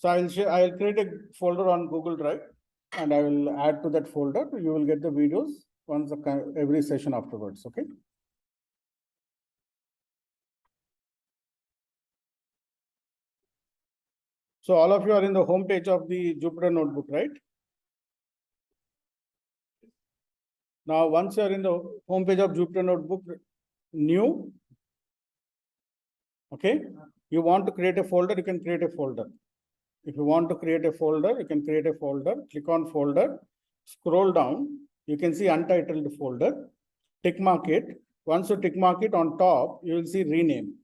So I'll create a folder on Google Drive and I will add to that folder. You will get the videos once every session afterwards. Okay. So all of you are in the home page of the Jupyter Notebook, right? Now, once you are in the home page of Jupyter Notebook, new, okay, you want to create a folder, you can create a folder. If you want to create a folder, you can create a folder, click on folder, scroll down, you can see untitled folder, tick mark it. Once you tick mark it on top, you will see rename.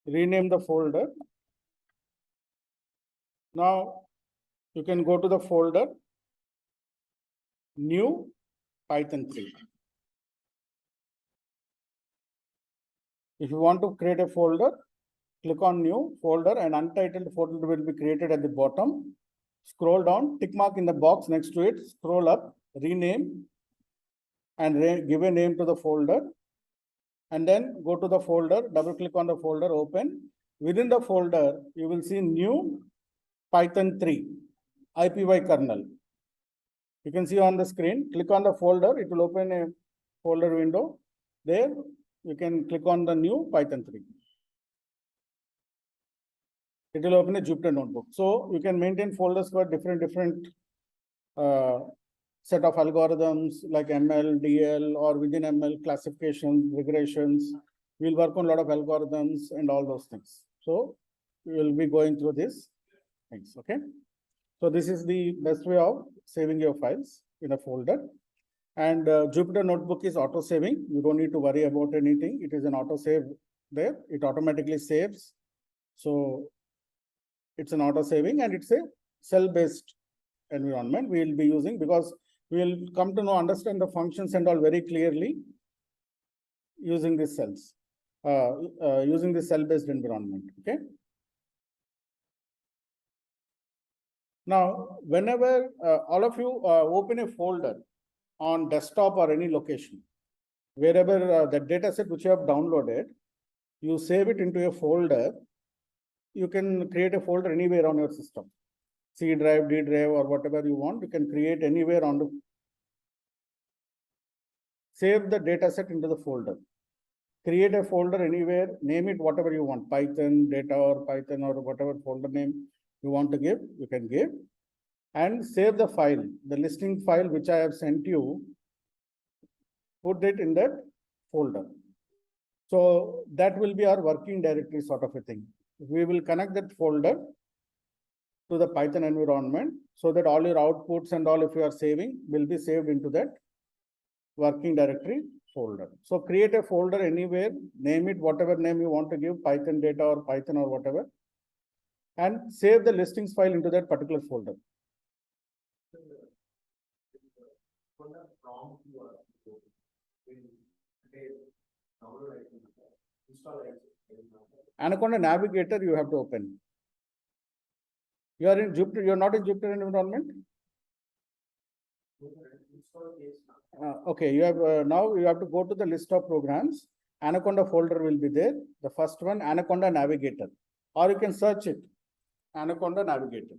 Rename the folder. Now, you can go to the folder, new Python 3. If you want to create a folder, click on new folder and untitled folder will be created at the bottom. Scroll down, tick mark in the box next to it, scroll up, rename and give a name to the folder. And then go to the folder, double click on the folder, open. Within the folder, you will see new Python 3 IPY kernel. You can see on the screen, click on the folder, it will open a folder window. There, you can click on the new Python 3. It will open a Jupyter Notebook. So you can maintain folders for different set of algorithms like ML, DL, or within ML classifications, regressions. We'll work on a lot of algorithms and all those things. So we will be going through this things. Okay. So this is the best way of saving your files in a folder. And Jupyter Notebook is auto saving. You don't need to worry about anything. It is an auto save there. It automatically saves. So it's an auto saving and it's a cell-based environment we will be using because we will come to know, understand the functions and all very clearly using these cells, using the cell-based environment. Okay. Now, whenever all of you open a folder on desktop or any location, wherever the data set which you have downloaded, you save it into a folder. You can create a folder anywhere on your system. C drive, D drive, or whatever you want, you can create anywhere on the. Save the data set into the folder. Create a folder anywhere, name it whatever you want, Python, data or Python or whatever folder name you want to give, you can give. And save the file, the listing file which I have sent you, put it in that folder. So that will be our working directory sort of a thing. We will connect that folder to the Python environment so that all your outputs and all, if you are saving, will be saved into that working directory folder. So create a folder anywhere, name it whatever name you want to give, Python data or Python or whatever, and save the listings file into that particular folder. Anaconda Navigator you have to open. You are in Jupyter, you are not in Jupyter environment? Okay, you have now you have to go to the list of programs. Anaconda folder will be there. The first one, Anaconda Navigator, or you can search it, Anaconda Navigator.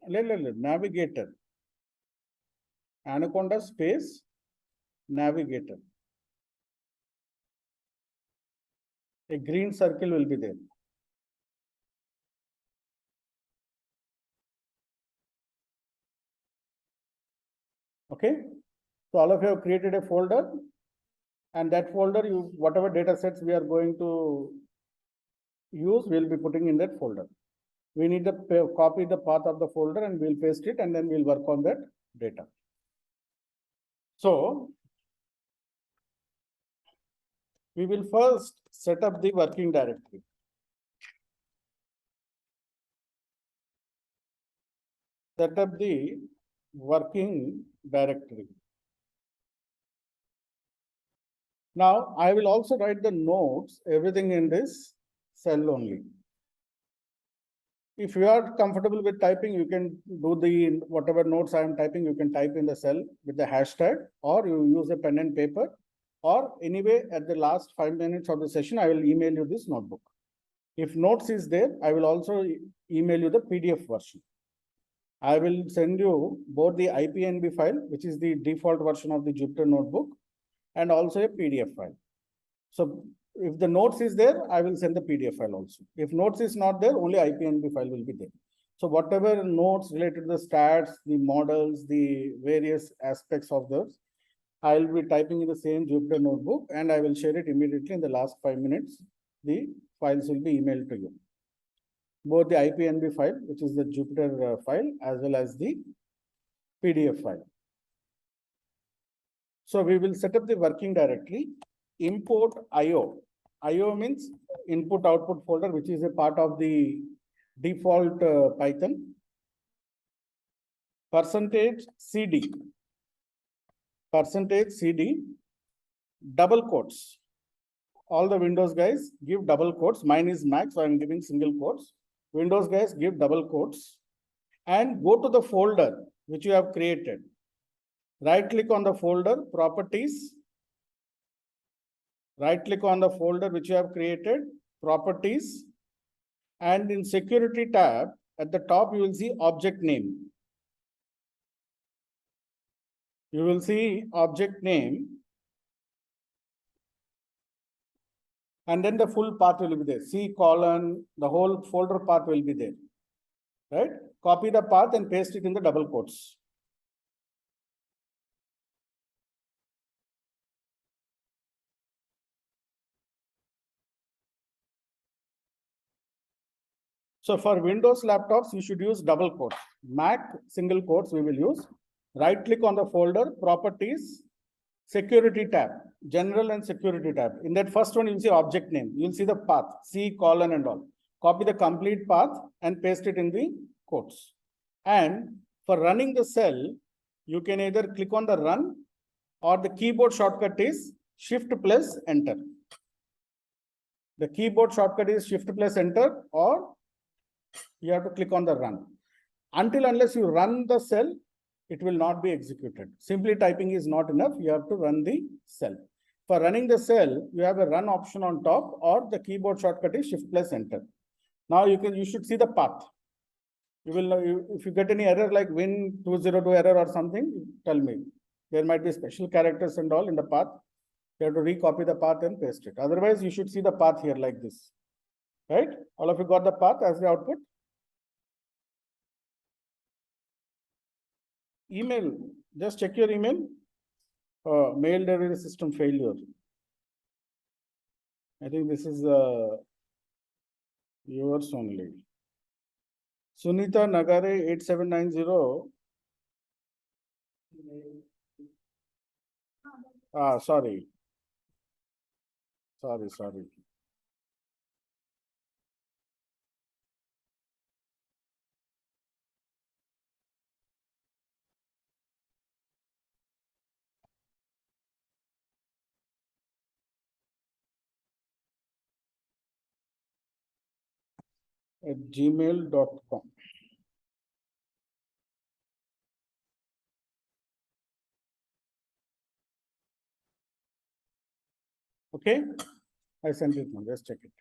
Navigator. Anaconda space Navigator. A green circle will be there. Okay. So all of you have created a folder, and that folder, you whatever data sets we are going to use, we'll be putting in that folder. We need to copy the path of the folder and we'll paste it, and then we'll work on that data. So we will first set up the working directory. Set up the working directory. Now I will also write the notes, everything in this cell only. If you are comfortable with typing, you can do the whatever notes I am typing, you can type in the cell with the hashtag, or you use a pen and paper, or anyway, at the last 5 minutes of the session, I will email you this notebook. If notes is there, I will also email you the PDF version. I will send you both the IPNB file, which is the default version of the Jupyter notebook, and also a PDF file. So if the notes is there, I will send the PDF file also. If notes is not there, only IPNB file will be there. So whatever notes related to the stats, the models, the various aspects of those, I will be typing in the same Jupyter notebook, and I will share it immediately in the last 5 minutes. The files will be emailed to you. Both the IPNB file, which is the Jupyter file, as well as the PDF file. So we will set up the working directory, import IO. IO means input output folder, which is a part of the default Python. %CD, %CD, double quotes. All the Windows guys give double quotes. Mine is Mac, so I'm giving single quotes. Windows guys give double quotes, and go to the folder which you have created. Right click on the folder, properties. Right click on the folder which you have created, properties, and in security tab at the top you will see object name. You will see object name, and then the full path will be there. C:, the whole folder path will be there. Right? Copy the path and paste it in the double quotes. So for Windows laptops, you should use double quotes. Mac, single quotes we will use. Right click on the folder, properties, security tab, general and security tab. In that first one, you'll see object name. You'll see the path, C:, and all. Copy the complete path and paste it in the quotes. And for running the cell, you can either click on the run, or the keyboard shortcut is Shift plus Enter. The keyboard shortcut is Shift plus Enter, or you have to click on the run. Unless you run the cell, it will not be executed. Simply typing is not enough. You have to run the cell. For running the cell, you have a run option on top, or the keyboard shortcut is Shift plus Enter. Now you should see the path. You will know if you get any error like Win202 error or something, tell me. There might be special characters and all in the path. You have to recopy the path and paste it. Otherwise, you should see the path here like this. Right? All of you got the path as the output? Email, just check your email. Mail delivery system failure. I think this is yours only. Sunita Nagare 8790. Sorry. Sorry. At gmail.com. Okay, I sent it now. Just check it.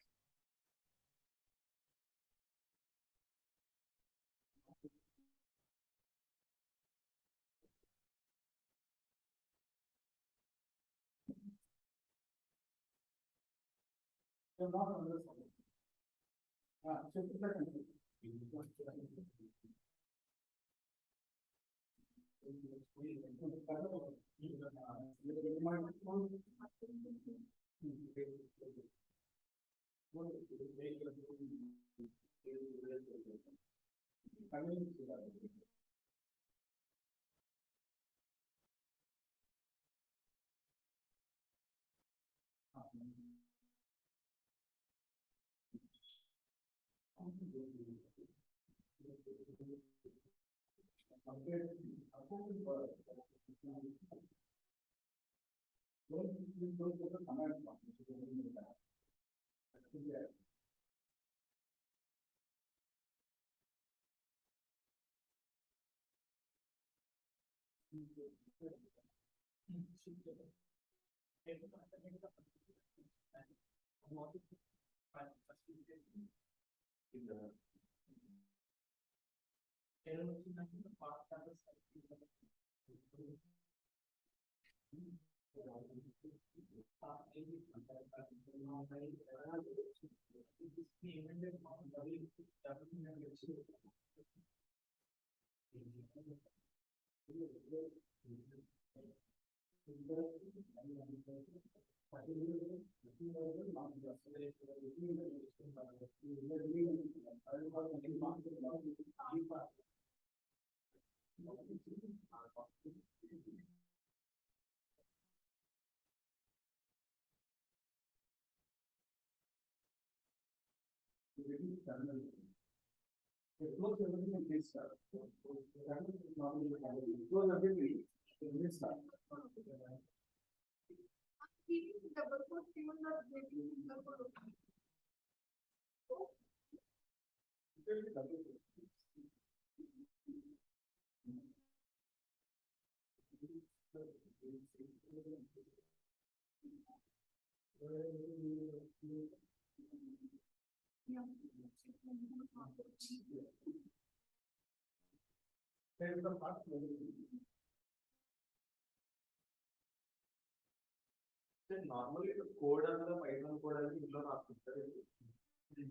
Normally, the code and the Python code are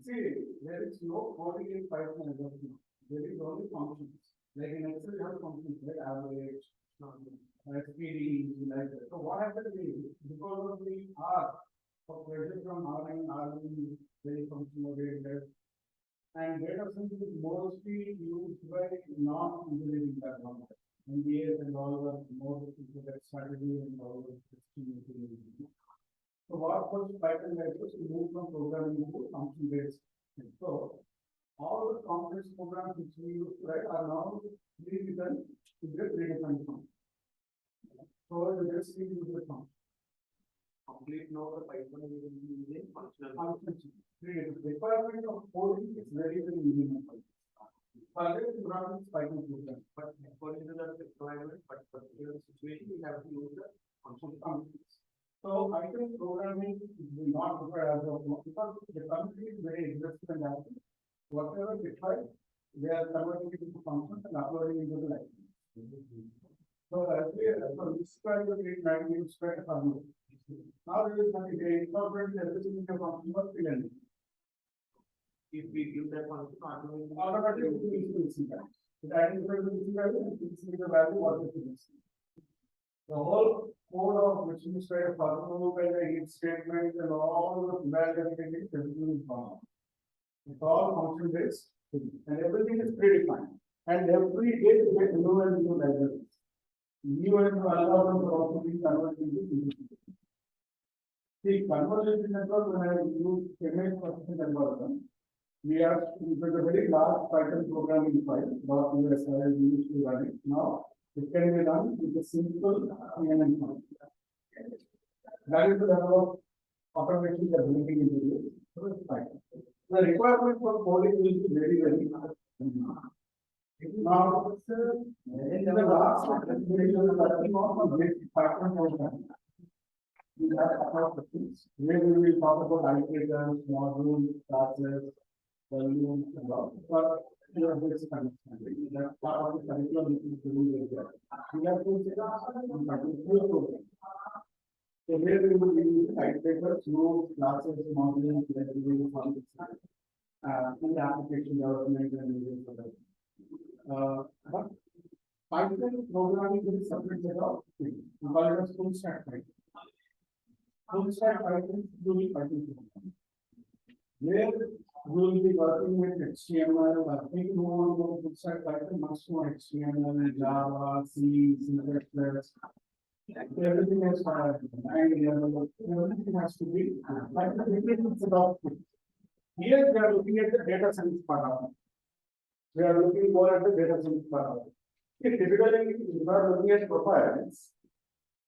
see, there is no coding in Python as of now. There is only functions. Like in Excel, you have functions like average, SPD, like that. So what happens is because of the R, for pressure from R and R is very functional oriented, and data science is mostly used by non-engineering background. MBAs and all are more into that strategy and all the engineering. So what was Python like was to move from programming to function based. So all the complex programs which we use to write are now rewritten to get redefined form. So the rest is the function. Complete now the Python is using functional function. The requirement of coding is very minimal. Target program is Python program, but according to the requirement, but particular situation, we have to use the functions. So Python programming will not require as of now because the country is very interested in that. Whatever required, they are converting it into functions and uploading into the library. So as we describe the great language spread formula. Now there is nothing they incorporate everything into function for filling. If we give that function automatically it will see that. It identifies the missing value and it will the value what it is. The whole code of which is spread formula by the each statement and all the values everything is found. It's all function based and everything is predefined. And every day we get new and new libraries. New and new algorithms are also being converted into. See, conversion network when I use image processing algorithm, we are with a very large Python programming file, .usr we used to run it. Now it can be done with a simple CNN file. That is the level of automation that we are building into this. The requirement for coding will be very high. Now, in the last Python program, we have a couple of questions. Where we will talk about iterators, modules, classes, volumes, and all. But you have this understanding. That's part of the curriculum which is doing very well. We have to say that so here we will use iterators, rules, classes, modules, libraries, functions, and application development and but Python programming is a separate set of things. We call it as full stack Python. Full stack Python will be Python programming. Where we will be working with HTML, I think we want to go full stack Python, much more HTML, Java, C, C++. Everything is everything has to be Python set of things. Here we are looking at the data science part of it. We are looking more at the data science part of it. Typically, we are looking at profiles.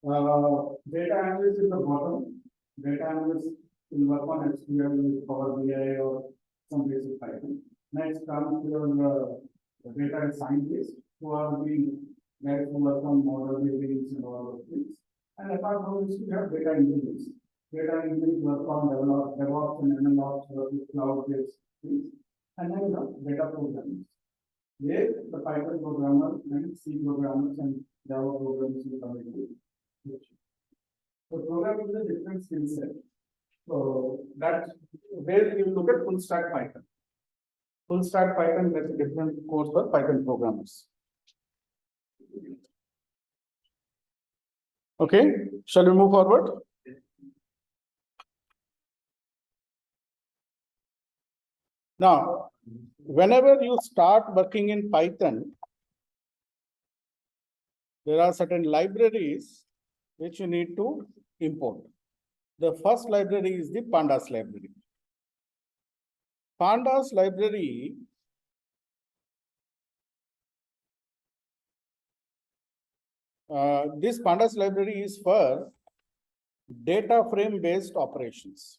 Data analyst is the bottom. Data analyst will work on SQL with Power BI or some basic Python. Next comes your data scientist who are the guys who work on model buildings and all those things. And apart from this, we have data engineers. Data engineers work on DevOps and MLOps, work with cloud-based things. And then data programmers. Where the Python programmers and C programmers and Java programmers will come into picture. So programming is a different skill set. So that's where you look at full stack Python. Full stack Python, that's a different course for Python programmers. Okay, shall we move forward? Now, whenever you start working in Python, there are certain libraries which you need to import. The first library is the Pandas library. Pandas library this Pandas library is for data frame based operations.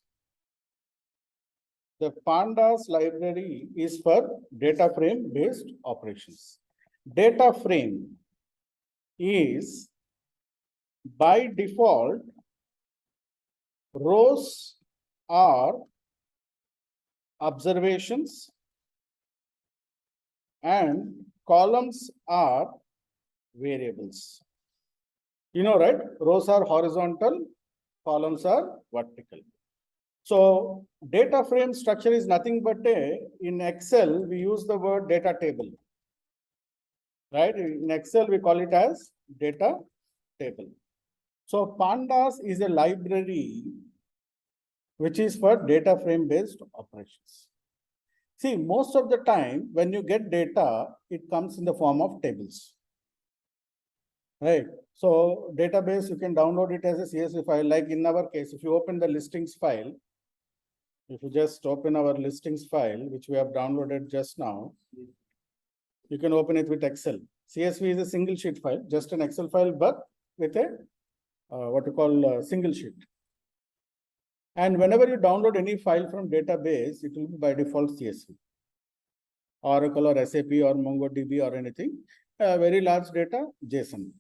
The Pandas library is for data frame based operations. Data frame is by default rows are observations and columns are variables. You know, right? Rows are horizontal, columns are vertical. So data frame structure is nothing but in Excel, we use the word data table. Right? In Excel, we call it as data table. So Pandas is a library which is for data frame based operations. See, most of the time when you get data, it comes in the form of tables. Right. So database, you can download it as a CSV file. Like in our case, if you open the listings file, if you just open our listings file, which we have downloaded just now, you can open it with Excel. CSV is a single sheet file, just an Excel file, but with a what you call single sheet. And whenever you download any file from database, it will be by default CSV. Oracle or SAP or MongoDB or anything, very large data, JSON.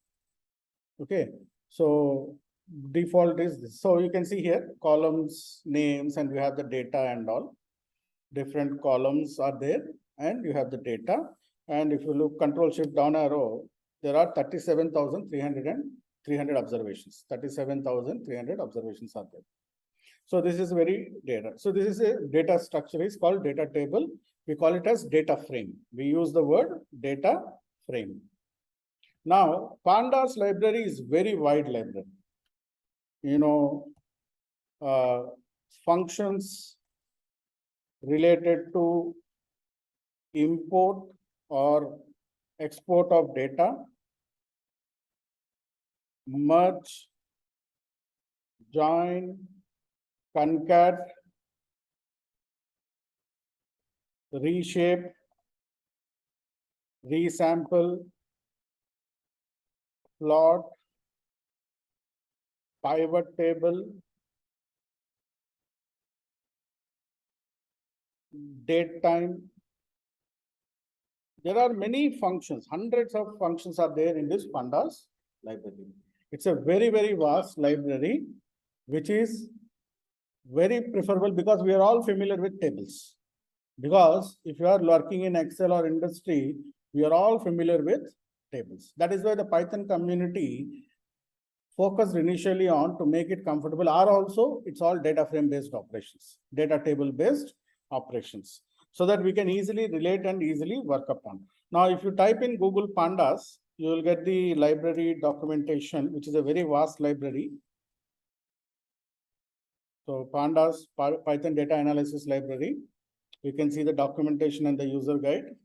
Okay, so default is this. So you can see here columns, names, and we have the data and all. Different columns are there, and you have the data. And if you look Control Shift down arrow, there are 37,300 observations. 37,300 observations are there. So this is very data. So this is a data structure is called data table. We call it as data frame. We use the word data frame. Now, Pandas library is very wide library. You know, functions related to import or export of data, merge, join, concat, reshape, resample, plot, pivot table, date time. There are many functions, hundreds of functions are there in this Pandas library. It's a very, very vast library, which is very preferable because we are all familiar with tables. Because if you are working in Excel or industry, we are all familiar with tables. That is why the Python community focused initially on to make it comfortable are also, it's all data frame based operations, data table based operations, so that we can easily relate and easily work upon. Now, if you type in Google Pandas, you will get the library documentation, which is a very vast library. So Pandas Python data analysis library. You can see the documentation and the user guide.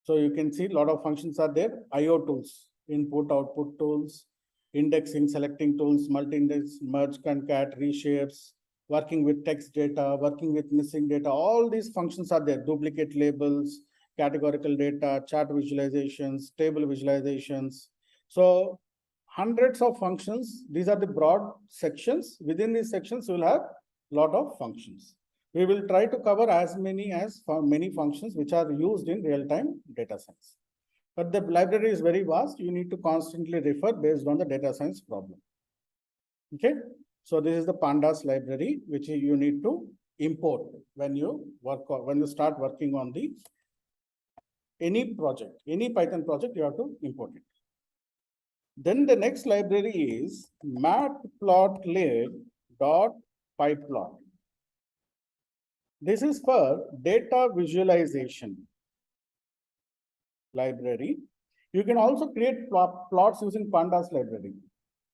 So you can see a lot of functions are there. IO tools, input, output tools, indexing, selecting tools, multi-index, merge, concat, reshapes, working with text data, working with missing data. All these functions are there. Duplicate labels, categorical data, chart visualizations, table visualizations. So hundreds of functions. These are the broad sections. Within these sections, you will have a lot of functions. We will try to cover as many functions which are used in real-time data science. But the library is very vast. You need to constantly refer based on the data science problem. Okay. So this is the pandas library, which you need to import when you start working on the any project, any Python project, you have to import it. Then the next library is matplotlib.pyplot. This is for data visualization library. You can also create plots using pandas library.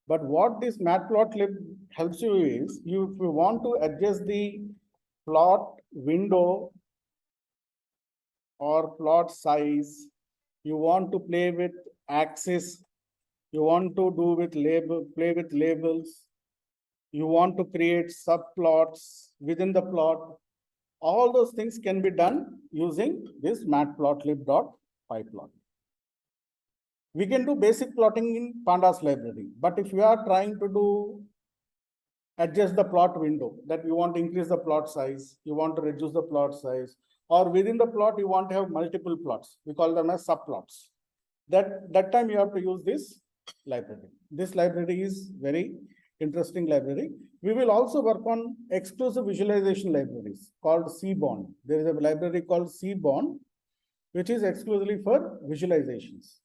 But what this matplotlib helps you is, if you want to adjust the plot window or plot size, you want to play with axis, you want to do with play with labels, you want to create subplots within the plot, all those things can be done using this matplotlib.pyplot. We can do basic plotting in pandas library, but if you are trying to do adjust the plot window, that you want to increase the plot size, you want to reduce the plot size, or within the plot you want to have multiple plots, we call them as subplots. That time you have to use this library. This library is very interesting library. We will also work on exclusive visualization libraries called Seaborn. There is a library called Seaborn, which is exclusively for visualizations.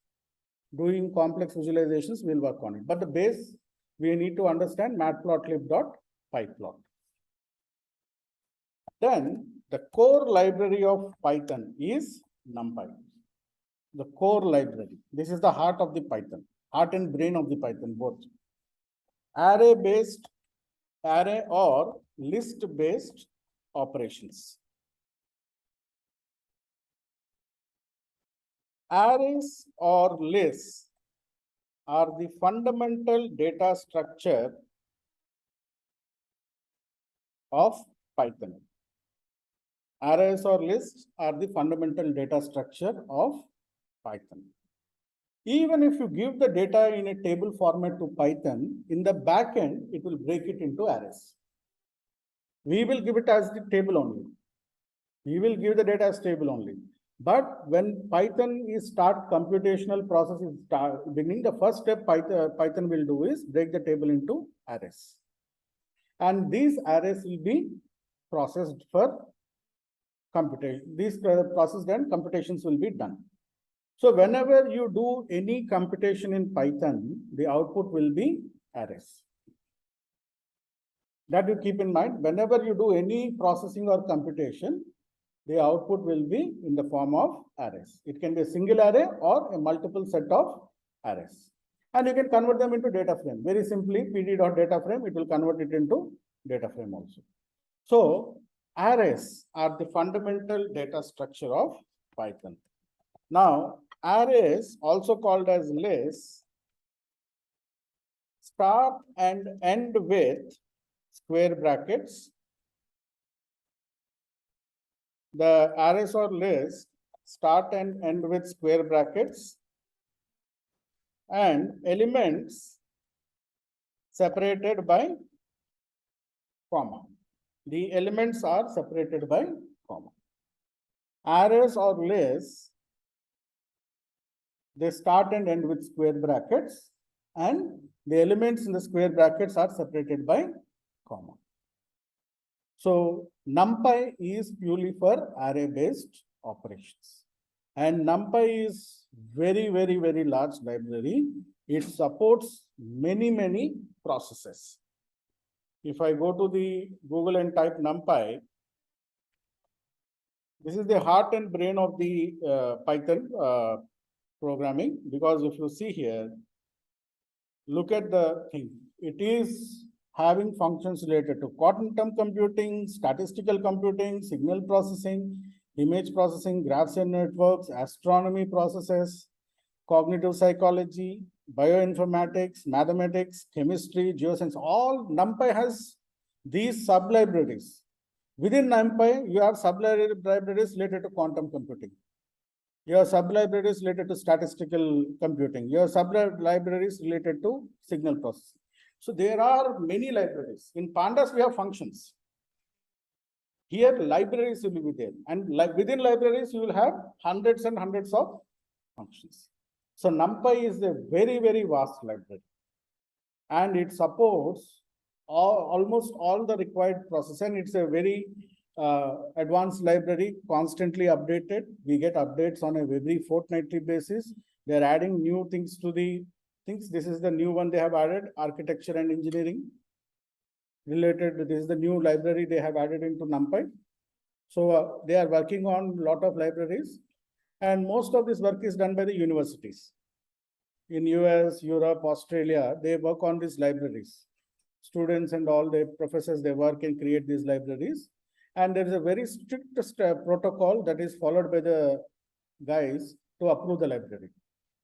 Doing complex visualizations, we'll work on it. But the base, we need to understand matplotlib.pyplot. Then the core library of Python is NumPy. The core library. This is the heart of the Python, heart and brain of the Python, both. Array or list-based operations. Arrays or lists are the fundamental data structure of Python. Arrays or lists are the fundamental data structure of Python. Even if you give the data in a table format to Python, in the backend, it will break it into arrays. We will give it as the table only. We will give the data as table only. But when Python is start computational process is beginning, the first step Python will do is break the table into arrays. And these arrays will be processed for computation. These processed and computations will be done. So whenever you do any computation in Python, the output will be arrays. That you keep in mind. Whenever you do any processing or computation, the output will be in the form of arrays. It can be a single array or a multiple set of arrays. And you can convert them into data frame. Very simply, pd.dataframe, it will convert it into data frame also. So arrays are the fundamental data structure of Python. Now, arrays, also called as lists, start and end with square brackets. The arrays or lists start and end with square brackets, and elements separated by comma. The elements are separated by comma. Arrays or lists, they start and end with square brackets, and the elements in the square brackets are separated by comma. So NumPy is purely for array-based operations. And NumPy is very large library. It supports many processes. If I go to the Google and type NumPy, this is the heart and brain of the Python programming, because if you see here, look at the thing. It is having functions related to quantum computing, statistical computing, signal processing, image processing, graphs and networks, astronomy processes, cognitive psychology, bioinformatics, mathematics, chemistry, geoscience. All NumPy has these sub-libraries. Within NumPy, you have sub-libraries related to quantum computing. You have sub-libraries related to statistical computing. You have sub-libraries related to signal processing. So there are many libraries. In Pandas, we have functions. Here, libraries will be there. And within libraries, you will have hundreds and hundreds of functions. So NumPy is a very, very vast library, and it supports almost all the required process, and it's a very advanced library, constantly updated. We get updates on a every fortnightly basis. They're adding new things to the things. This is the new one they have added, architecture and engineering related. This is the new library they have added into NumPy. So they are working on a lot of libraries, and most of this work is done by the universities. In US, Europe, Australia, they work on these libraries. Students and all the professors, they work and create these libraries. And there is a very strict protocol that is followed by the guys to approve the library.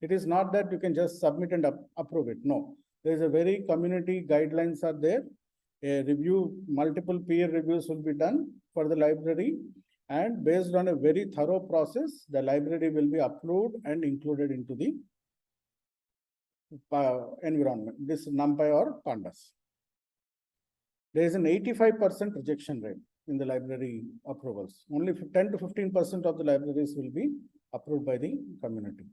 It is not that you can just submit and approve it. No, there is a very community guidelines are there. A review, multiple peer reviews will be done for the library. And based on a very thorough process, the library will be approved and included into the environment, this NumPy or Pandas. There is an 85% rejection rate in the library approvals. Only 10 to 15% of the libraries will be approved by the community.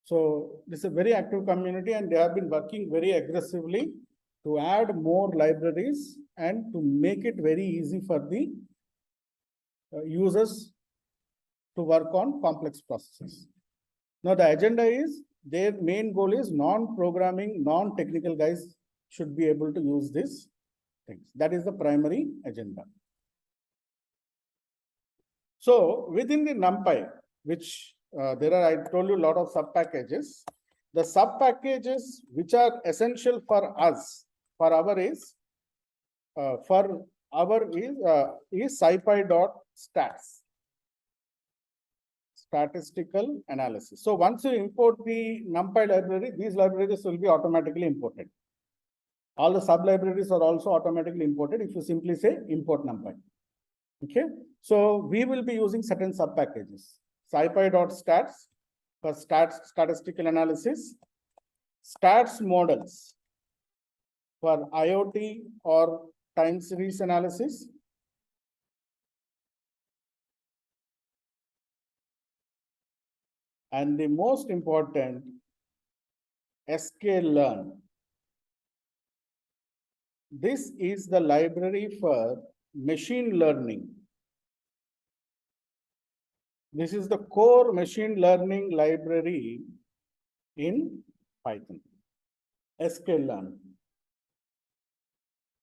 So this is a very active community, and they have been working very aggressively to add more libraries and to make it very easy for the users to work on complex processes. Now the agenda is, their main goal is non-programming, non-technical guys should be able to use this things. That is the primary agenda. So within the NumPy, which there are, I told you, a lot of sub packages. The sub packages which are essential for us, for our is scipy.stats, statistical analysis. So once you import the NumPy library, these libraries will be automatically imported. All the sub libraries are also automatically imported if you simply say import NumPy. Okay, so we will be using certain sub packages. scipy.stats for statistical analysis, stats models for IoT or time series analysis, and the most important, sklearn. This is the library for machine learning. This is the core machine learning library in Python. sklearn,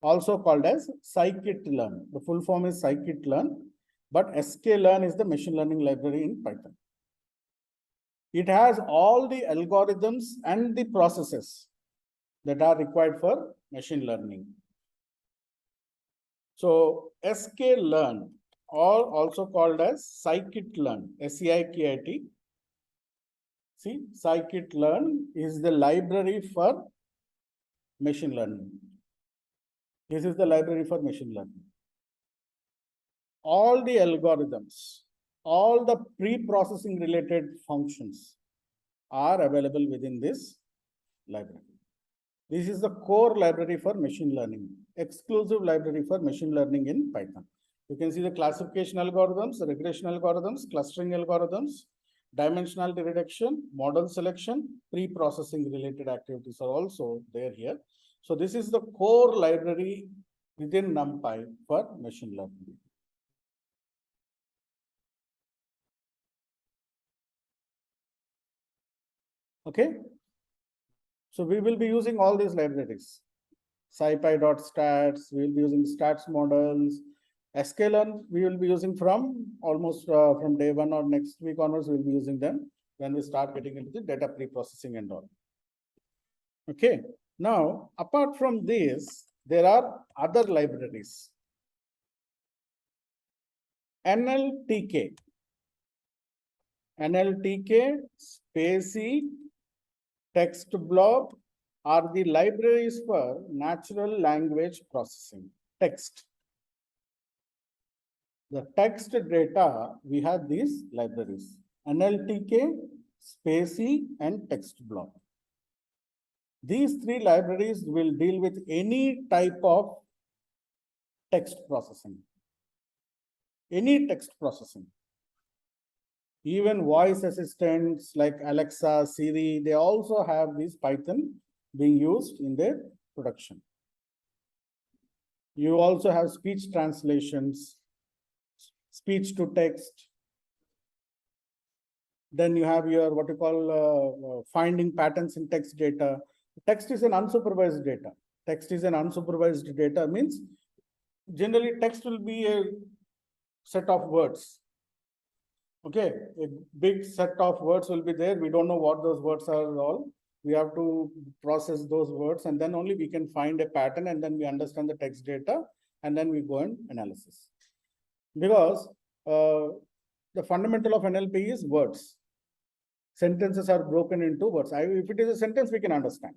also called as scikit-learn. The full form is scikit-learn, but sklearn is the machine learning library in Python. It has all the algorithms and the processes that are required for machine learning. So sklearn, or also called as scikit-learn, SCIKIT. See, scikit-learn is the library for machine learning. This is the library for machine learning. All the algorithms, all the pre-processing related functions are available within this library. This is the core library for machine learning, exclusive library for machine learning in Python. You can see the classification algorithms, regression algorithms, clustering algorithms, dimensionality reduction, model selection, pre-processing related activities are also there here. So this is the core library within NumPy for machine learning. Okay. So we will be using all these libraries. scipy.stats, we will be using stats models. sklearn, we will be using from almost from day one or next week onwards, we will be using them when we start getting into the data pre-processing and all. Okay. Now, apart from this, there are other libraries. NLTK, Spacy, text blob are the libraries for natural language processing. Text. The text data, we have these libraries, NLTK, Spacy, and text blob. These three libraries will deal with any type of text processing. Any text processing. Even voice assistants like Alexa, Siri, they also have this Python being used in their production. You also have speech translations, speech to text. Then you have your what you call finding patterns in text data. Text is an unsupervised data. Text is an unsupervised data means generally text will be a set of words. Okay, a big set of words will be there. We don't know what those words are all. We have to process those words and then only we can find a pattern and then we understand the text data and then we go and analysis. Because the fundamental of NLP is words. Sentences are broken into words. If it is a sentence, we can understand.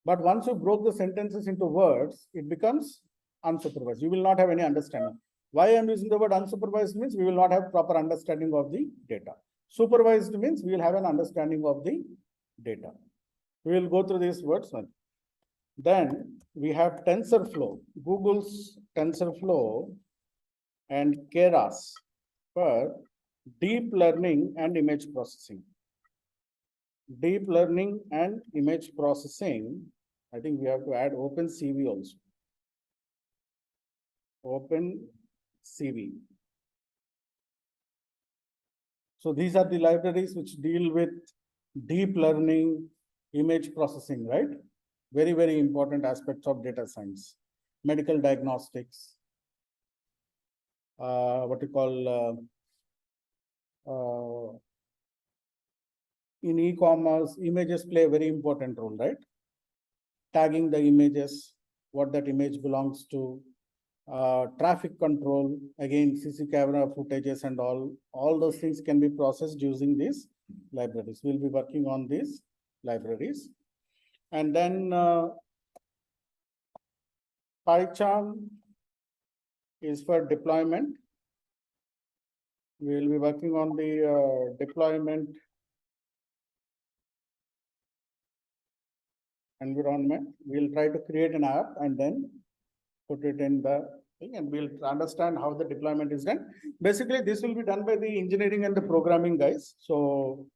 But once you broke the sentences into words, it becomes unsupervised. You will not have any understanding. Why I'm using the word unsupervised means we will not have proper understanding of the data. Supervised means we will have an understanding of the data. We will go through these words. Then we have TensorFlow, Google's TensorFlow and Keras for deep learning and image processing. Deep learning and image processing, I think we have to add OpenCV also. OpenCV. So these are the libraries which deal with deep learning, image processing, right? Very, very important aspects of data science. Medical diagnostics, what you call in e-commerce, images play a very important role, right? Tagging the images, what that image belongs to, traffic control, again, CC camera footages and all those things can be processed using these libraries. We'll be working on these libraries. And then PyCharm is for deployment. We will be working on the deployment environment. We'll try to create an app and then put it in the thing and we'll understand how the deployment is done. Basically, this will be done by the engineering and the programming guys. So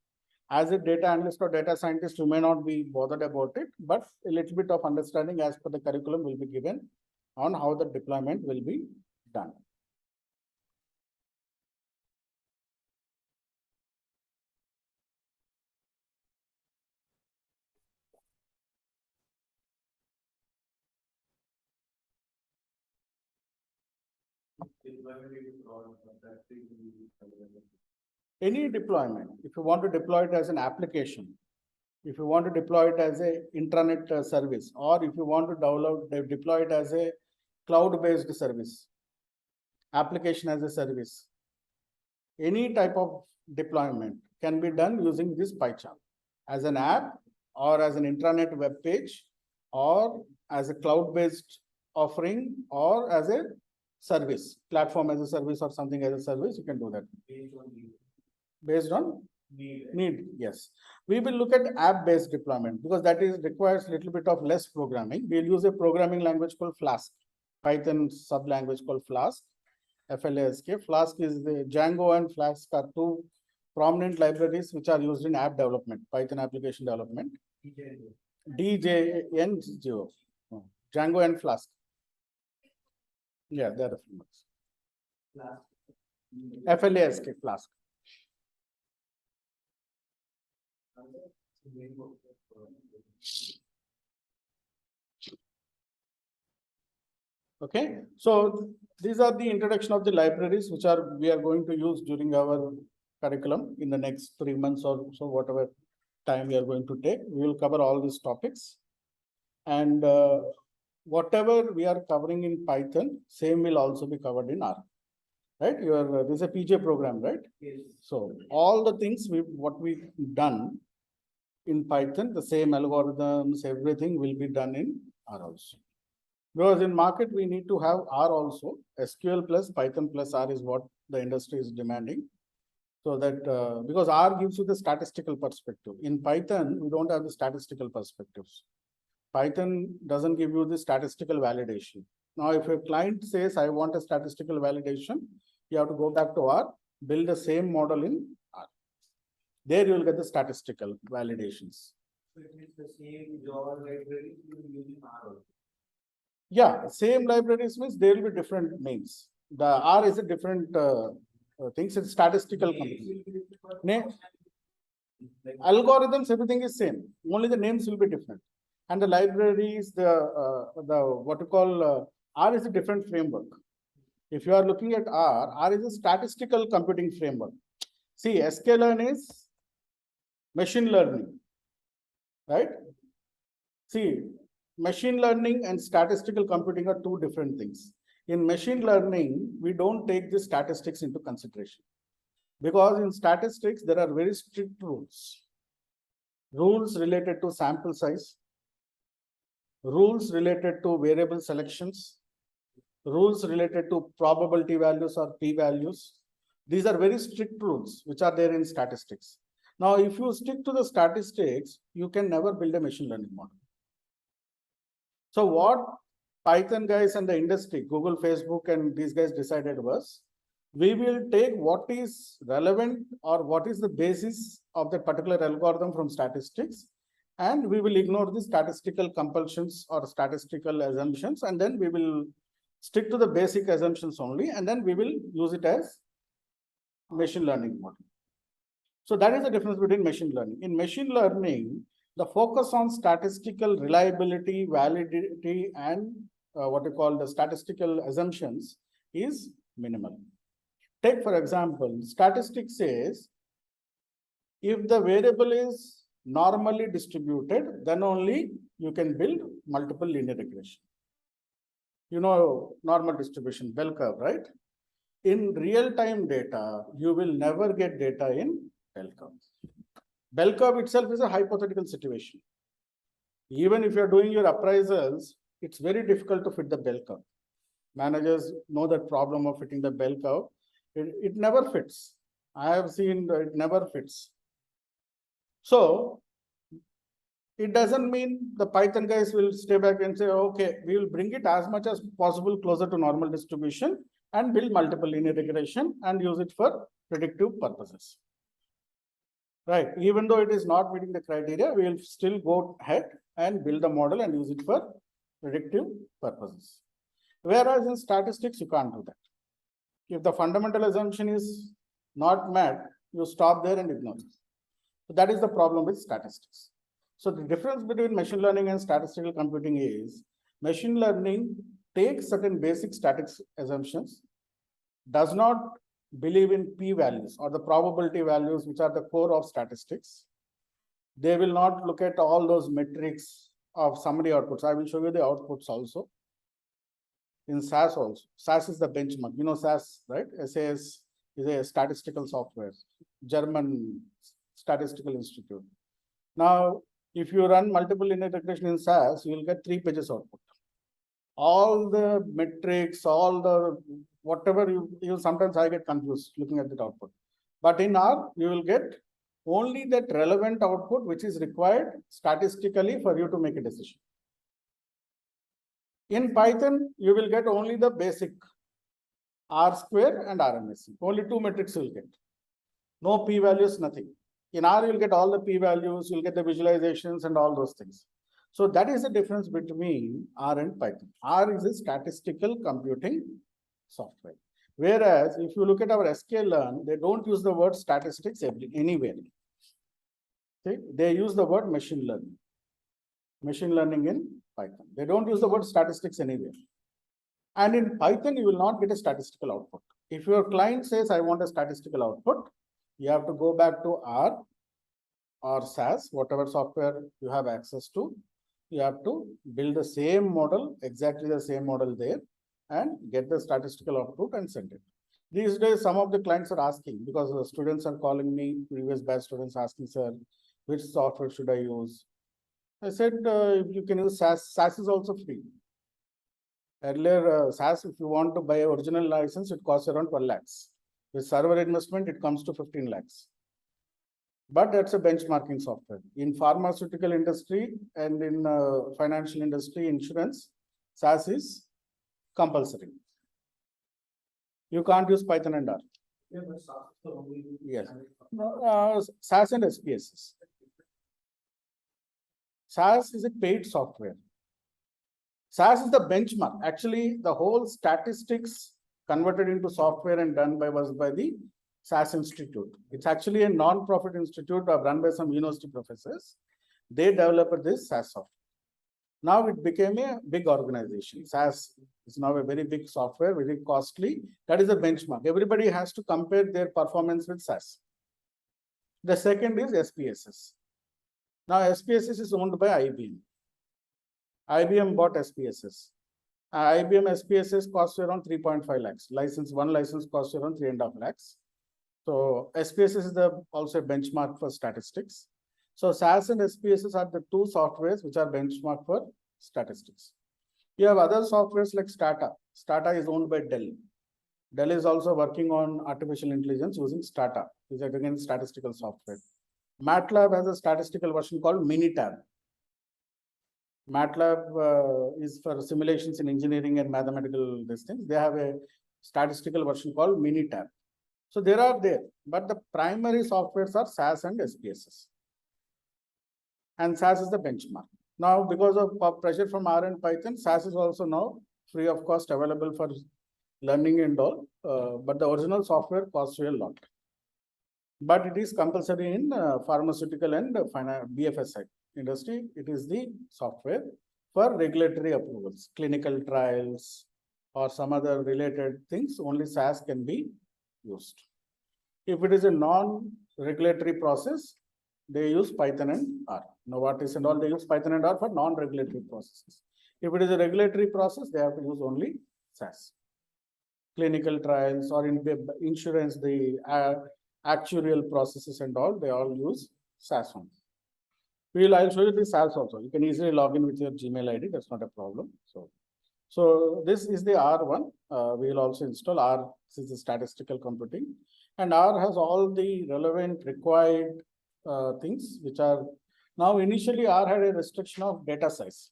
as a data analyst or data scientist, you may not be bothered about it, but a little bit of understanding as per the curriculum will be given on how the deployment will be done. Any deployment, if you want to deploy it as an application, if you want to deploy it as a intranet service, or if you want to deploy it as a cloud-based service, application as a service, any type of deployment can be done using this PyCharm as an app or as an intranet web page or as a cloud-based offering or as a service, platform as a service or something as a service, you can do that. Based on need, yes. We will look at app-based deployment because that requires a little bit of less programming. We'll use a programming language called Flask, Python sub-language called Flask, FLASK. Flask is the Django and Flask are two prominent libraries which are used in app development, Python application development. DJNGO, Django and Flask. Yeah, they are the frameworks. FLASK, Flask. Okay, so these are the introduction of the libraries which we are going to use during our curriculum in the next 3 months or so, whatever time we are going to take. We will cover all these topics, and whatever we are covering in Python, same will also be covered in R. Right? This is a PJ program, right? Yes. So all the things what we've done in Python, the same algorithms, everything will be done in R also. Because in market, we need to have R also. SQL plus Python plus R is what the industry is demanding. So that, because R gives you the statistical perspective. In Python, we don't have the statistical perspectives. Python doesn't give you the statistical validation. Now, if a client says, I want a statistical validation, you have to go back to R build the same model in R. There you will get the statistical validations. So it is the same Java library you will use in R also. Yeah, same libraries means there will be different names. The R is a different things. It's statistical computing. Algorithms, everything is same. Only the names will be different. And the libraries, the what you call R is a different framework. If you are looking at R is a statistical computing framework. See, sklearn is machine learning, right? See, machine learning and statistical computing are two different things. In machine learning, we don't take the statistics into consideration because in statistics, there are very strict rules. Rules related to sample size, rules related to variable selections, rules related to probability values or p-values. These are very strict rules which are there in statistics. Now, if you stick to the statistics, you can never build a machine learning model. So what Python guys and the industry, Google, Facebook, and these guys decided was, we will take what is relevant or what is the basis of that particular algorithm from statistics, and we will ignore the statistical compulsions or statistical assumptions, and then we will stick to the basic assumptions only, and then we will use it as machine learning model. So that is the difference between machine learning. In machine learning, the focus on statistical reliability, validity, and what you call the statistical assumptions is minimal. Take, for example, statistics says, if the variable is normally distributed, then only you can build multiple linear regression. You know, normal distribution, bell curve, right? In real-time data, you will never get data in bell curve. Bell curve itself is a hypothetical situation. Even if you're doing your appraisals, it's very difficult to fit the bell curve. Managers know that problem of fitting the bell curve. It never fits. I have seen it never fits. So it doesn't mean the Python guys will stay back and say, okay, we will bring it as much as possible closer to normal distribution and build multiple linear regression and use it for predictive purposes. Right, even though it is not meeting the criteria, we will still go ahead and build the model and use it for predictive purposes. Whereas in statistics, you can't do that. If the fundamental assumption is not met, you stop there and ignore it. So that is the problem with statistics. So the difference between machine learning and statistical computing is machine learning takes certain basic statistics assumptions, does not believe in p-values or the probability values, which are the core of statistics. They will not look at all those metrics of summary outputs. I will show you the outputs also. In SAS also. SAS is the benchmark. You know SAS, right? SAS is a statistical software, German Statistical Institute. Now, if you run multiple linear regression in SAS, you will get 3 pages output. All the metrics, all the whatever you sometimes I get confused looking at that output. But in R, you will get only that relevant output which is required statistically for you to make a decision. In Python, you will get only the basic R square and RMSE. Only 2 metrics you will get. No p-values, nothing. In R, you'll get all the p-values, you'll get the visualizations and all those things. So that is the difference between R and Python. R is a statistical computing software. Whereas if you look at our sklearn, they don't use the word statistics anywhere. Okay? They use the word machine learning. Machine learning in Python. They don't use the word statistics anywhere. And in Python, you will not get a statistical output. If your client says, I want a statistical output, you have to go back to R or SAS, whatever software you have access to. You have to build the same model, exactly the same model there, and get the statistical output and send it. These days, some of the clients are asking, because the students are calling me, previous batch students asking, sir, which software should I use? I said, you can use SAS. SAS is also free. Earlier, SAS, if you want to buy an original license, it costs around 12 lakhs. With server investment, it comes to 15 lakhs. But that's a benchmarking software. In pharmaceutical industry and in financial industry, insurance, SAS is compulsory. You can't use Python and R. Yeah, but software only. Yes. No, SaaS and SPSS. SaaS is a paid software. SaaS is the benchmark. Actually, the whole statistics converted into software and done by was by the SaaS Institute. It's actually a non-profit institute run by some university professors. They developed this SaaS software. Now it became a big organization. SaaS is now a very big software, very costly. That is a benchmark. Everybody has to compare their performance with SaaS. The second is SPSS. Now SPSS is owned by IBM. IBM bought SPSS. IBM SPSS costs around 3.5 lakhs. One license costs around 3.5 lakhs. So SPSS is also a benchmark for statistics. So SaaS and SPSS are the two softwares which are benchmark for statistics. You have other softwares like Stata. Stata is owned by Dell. Dell is also working on artificial intelligence using Stata, which is again statistical software. MATLAB has a statistical version called Minitab. MATLAB is for simulations in engineering and mathematical things. They have a statistical version called Minitab. So there are there, but the primary softwares are SaaS and SPSS. And SaaS is the benchmark. Now, because of pressure from R and Python, SaaS is also now free of cost available for learning and all, but the original software costs you a lot. But it is compulsory in pharmaceutical and BFSI industry. It is the software for regulatory approvals, clinical trials, or some other related things. Only SaaS can be used. If it is a non-regulatory process, they use Python and R. Novartis and all, they use Python and R for non-regulatory processes. If it is a regulatory process, they have to use only SaaS. Clinical trials or in insurance, the actuarial processes and all, they all use SaaS only. I'll show you the SaaS also. You can easily log in with your Gmail ID. That's not a problem. So this is the R1. We will also install R. This is the statistical computing. And R has all the relevant required things which are now initially R had a restriction of data size,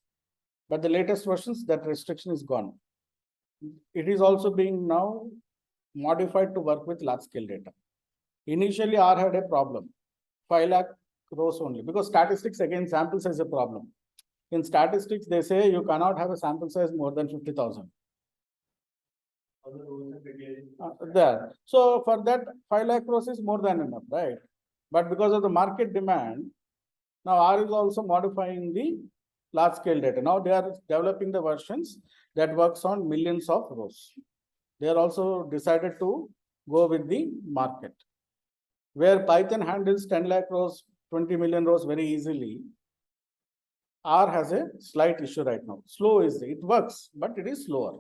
but the latest versions that restriction is gone. It is also being now modified to work with large scale data. Initially R had a problem, 5 lakh rows only, because statistics again sample size is a problem. In statistics, they say you cannot have a sample size more than 50,000. There. So for that, 5 lakh rows is more than enough, right? But because of the market demand, now R is also modifying the large scale data. Now they are developing the versions that works on millions of rows. They are also decided to go with the market. Where Python handles 10 lakh rows, 20 million rows very easily, R has a slight issue right now. Slow is it works, but it is slower.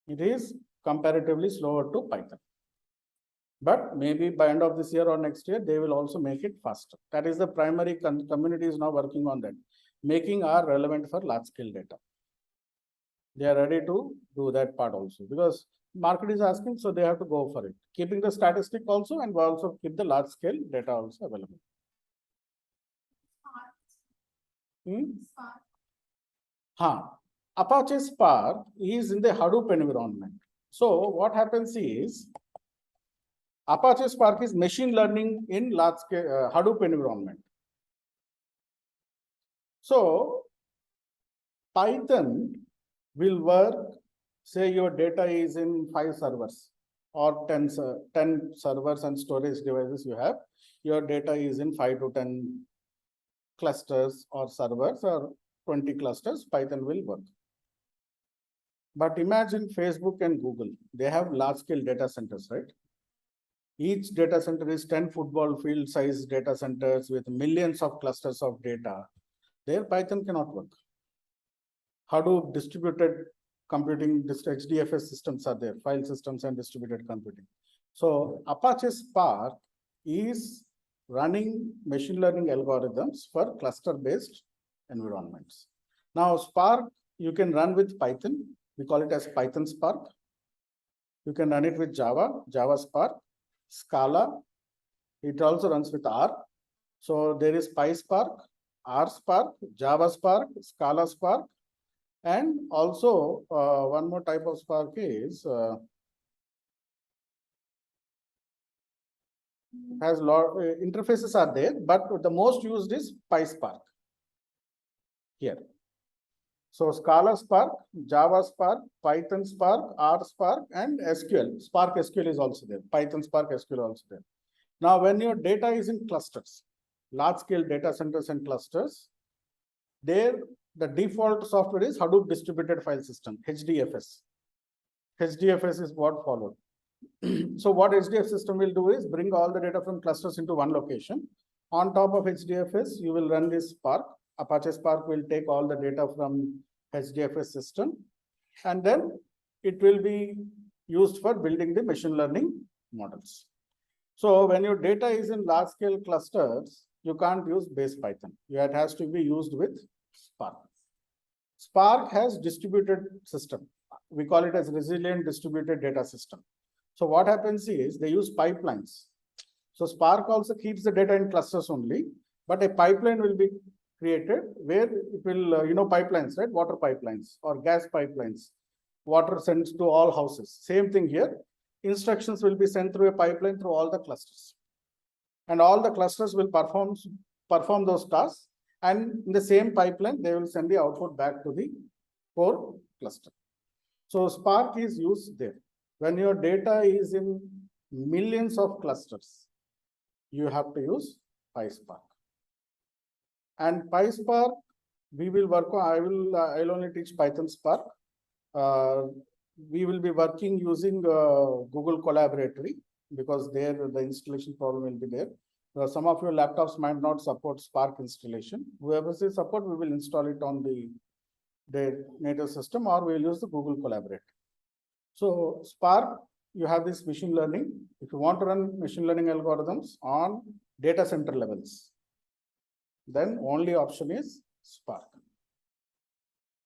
It is comparatively slower to Python. But maybe by end of this year or next year, they will also make it faster. That is the primary community is now working on that, making R relevant for large scale data. They are ready to do that part also because market is asking, so they have to go for it. Keeping the statistic also, and we also keep the large scale data also available. Apache Spark is in the Hadoop environment. So what happens is Apache Spark is machine learning in large scale Hadoop environment. So Python will work, say your data is in 5 servers or 10 servers and storage devices you have. Your data is in 5 to 10 clusters or servers or 20 clusters, Python will work. But imagine Facebook and Google, they have large scale data centers, right? Each data center is 10 football field size data centers with millions of clusters of data. There Python cannot work. Hadoop distributed computing, HDFS systems are there, file systems and distributed computing. So Apache Spark is running machine learning algorithms for cluster-based environments. Now Spark, you can run with Python. We call it as Python Spark. You can run it with Java, Java Spark, Scala. It also runs with R. So there is PySpark, R Spark, Java Spark, Scala Spark, and also one more type of Spark is has lot interfaces are there, but the most used is PySpark here. So Scala Spark, Java Spark, Python Spark, R Spark, and SQL. Spark SQL is also there. Python Spark SQL also there. Now, when your data is in clusters, large scale data centers and clusters, there the default software is Hadoop Distributed File System, HDFS. HDFS is what followed. So what HDFS system will do is bring all the data from clusters into one location. On top of HDFS, you will run this Spark. Apache Spark will take all the data from HDFS system, and then it will be used for building the machine learning models. So when your data is in large scale clusters, you can't use base Python. It has to be used with Spark. Spark has distributed system. We call it as resilient distributed data system. So what happens is they use pipelines. So Spark also keeps the data in clusters only, but a pipeline will be created where it will, pipelines, right? Water pipelines or gas pipelines. Water sends to all houses. Same thing here. Instructions will be sent through a pipeline through all the clusters. And all the clusters will perform those tasks. And in the same pipeline, they will send the output back to the core cluster. So Spark is used there. When your data is in millions of clusters, you have to use PySpark. And PySpark, we will work on, I'll only teach Python Spark. We will be working using Google Collaboratory because there the installation problem will be there. Some of your laptops might not support Spark installation. Whoever says support, we will install it on the native system, or we will use the Google Collaborate. So Spark, you have this machine learning. If you want to run machine learning algorithms on data center levels, then only option is Spark.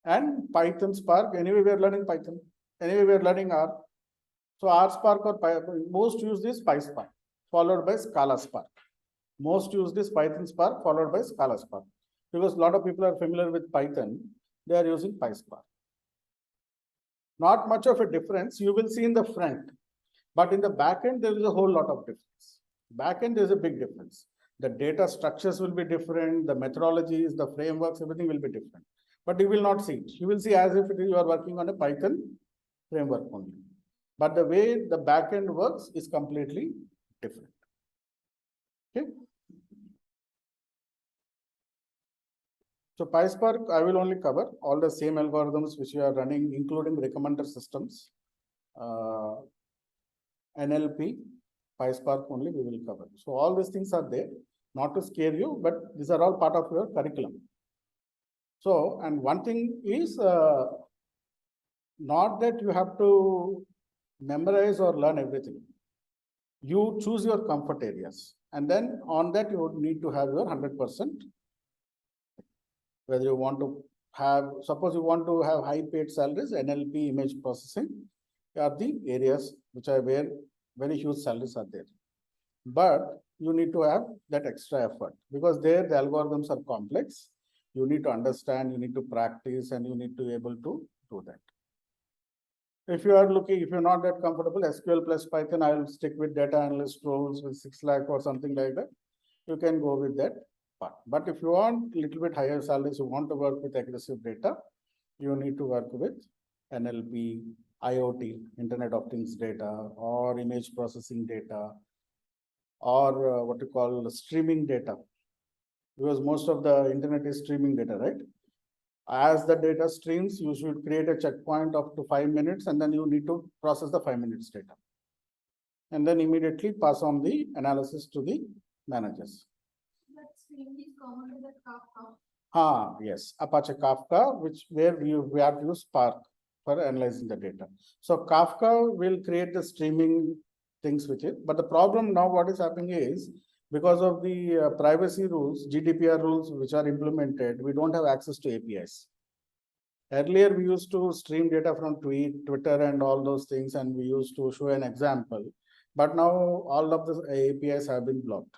And Python Spark, anyway we are learning Python, anyway we are learning R. So R Spark or most use this PySpark, followed by Scala Spark. Most use this Python Spark, followed by Scala Spark. Because a lot of people are familiar with Python, they are using PySpark. Not much of a difference you will see in the front, but in the back end, there is a whole lot of difference. Back end, there's a big difference. The data structures will be different, the methodologies, the frameworks, everything will be different. But you will not see it. You will see as if you are working on a Python framework only. But the way the back end works is completely different. Okay. So PySpark, I will only cover all the same algorithms which you are running, including recommender systems, NLP, PySpark only we will cover. So all these things are there, not to scare you, but these are all part of your curriculum. So, and one thing is not that you have to memorize or learn everything. You choose your comfort areas, and then on that you would need to have your 100%. Whether you want to have, suppose you want to have high paid salaries, NLP, image processing are the areas which are where very huge salaries are there. But you need to have that extra effort because there the algorithms are complex. You need to understand, you need to practice, and you need to be able to do that. If you are looking, if you're not that comfortable, SQL plus Python, I will stick with data analyst roles with 6 lakh or something like that. You can go with that part. But if you want a little bit higher salaries, you want to work with aggressive data, you need to work with NLP, IoT, Internet of Things data, or image processing data, or what you call streaming data. Because most of the internet is streaming data, right? As the data streams, you should create a checkpoint up to 5 minutes, and then you need to process the 5 minutes data. And then immediately pass on the analysis to the managers. That stream is common to the Kafka. Yes, Apache Kafka, where we have to use Spark for analyzing the data. So Kafka will create the streaming things with it. But the problem now what is happening is, because of the privacy rules, GDPR rules which are implemented, we don't have access to APIs. Earlier, we used to stream data from Twitter and all those things, and we used to show an example. But now all of the APIs have been blocked.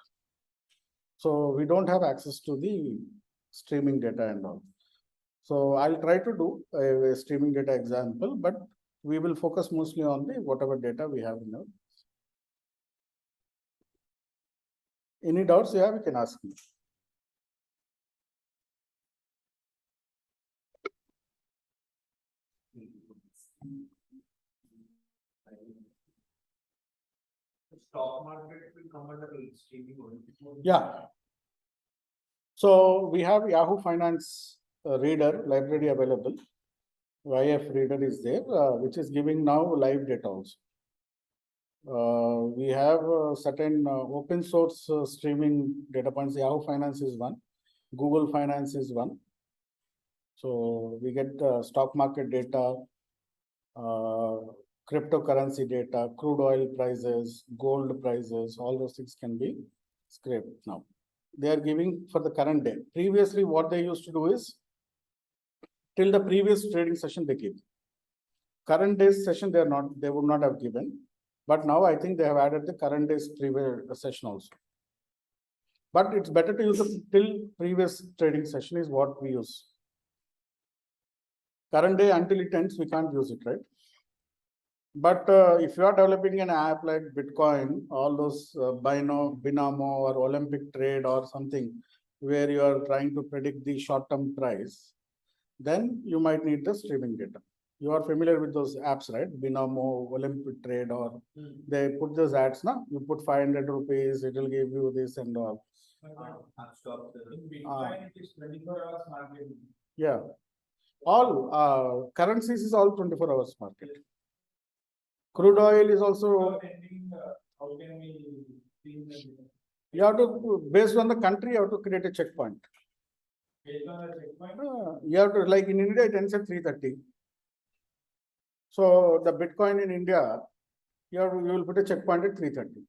So we don't have access to the streaming data and all. So I'll try to do a streaming data example, but we will focus mostly on the whatever data we have in our Any doubts you have, you can ask me. Stock market will come under streaming only. Yeah. So we have Yahoo Finance Reader library available. YF Reader is there, which is giving now live data also. We have certain open source streaming data points. Yahoo Finance is one, Google Finance is one. So we get stock market data, cryptocurrency data, crude oil prices, gold prices, all those things can be scraped now. They are giving for the current day. Previously, what they used to do is till the previous trading session they give. Current day's session they would not have given, but now I think they have added the current day's previous session also. But it's better to use the till previous trading session is what we use. Current day until it ends, we can't use it, right? But if you are developing an app like Bitcoin, all those Binomo or Olympic trade or something where you are trying to predict the short-term price, then you might need the streaming data. You are familiar with those apps, right? Binomo, Olympic trade, or they put those ads, now you put 500 rupees, it will give you this and all. Bitcoin it is 24 hours market. Yeah. All currencies is all 24 hours market. Crude oil is also, How can we see the you have to, based on the country, you have to create a checkpoint. based on the checkpoint? You have to, like in India, it ends at 3:30. So the Bitcoin in India, you will put a checkpoint at 3:30.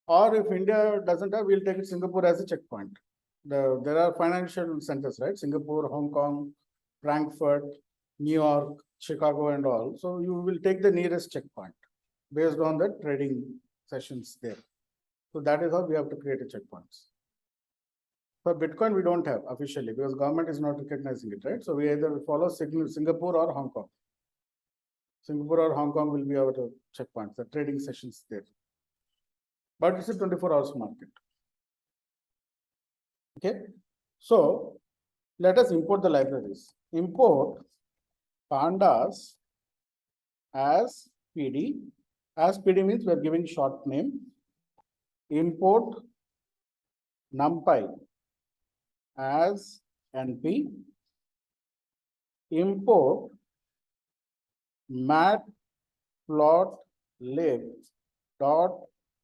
Or if India doesn't have, we'll take it Singapore as a checkpoint. There are financial centers, right? Singapore, Hong Kong, Frankfurt, New York, Chicago, and all. So you will take the nearest checkpoint based on the trading sessions there. So that is how we have to create a checkpoints. For Bitcoin, we don't have officially because government is not recognizing it, right? So we either follow Singapore or Hong Kong. Singapore or Hong Kong will be our checkpoints, the trading sessions there. But it's a 24 hours market. Okay. So let us import the libraries. Import pandas as PD. As PD means we are giving short name. Import numpy as np. Import matplotlib dot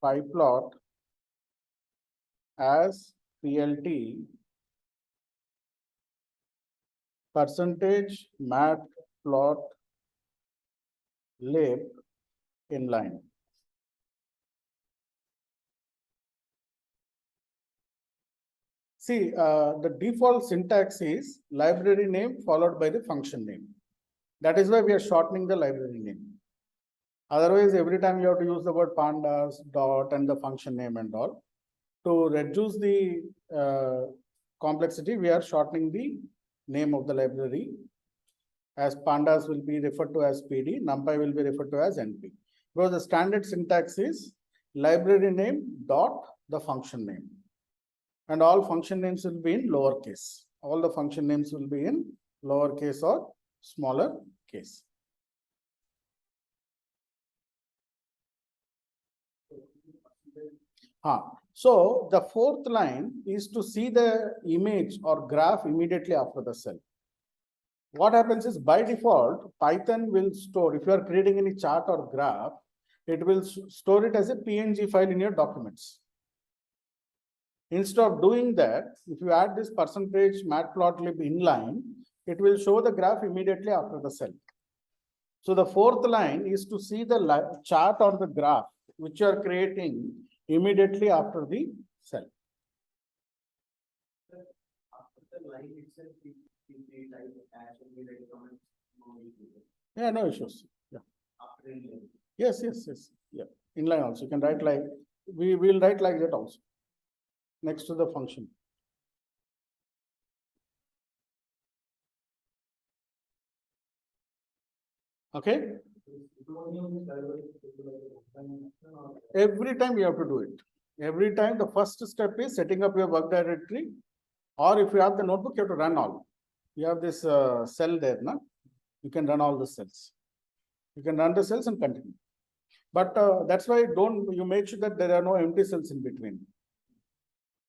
pyplot as plt percentage matplotlib inline. See, the default syntax is library name followed by the function name. That is why we are shortening the library name. Otherwise, every time you have to use the word pandas, dot, and the function name and all. To reduce the complexity, we are shortening the name of the library. As pandas will be referred to as PD, numpy will be referred to as np. Because the standard syntax is library name dot the function name. And all function names will be in lowercase. All the function names will be in lowercase or smaller case. So the fourth line is to see the image or graph immediately after the cell. What happens is by default, Python will store, if you are creating any chart or graph, it will store it as a PNG file in your documents. Instead of doing that, if you add this percentage matplotlib inline, it will show the graph immediately after the cell. So the fourth line is to see the chart or the graph which you are creating immediately after the cell. After the line itself, we type as we write comments. Yeah, no issues. Yeah. After inline. Yes. Yeah. Inline also. You can write like, we will write like that also. Next to the function. Okay. Every time you have to do it. Every time the first step is setting up your work directory, or if you have the notebook, you have to run all. You have this cell there, na? You can run all the cells. You can run the cells and continue. But that's why you make sure that there are no empty cells in between.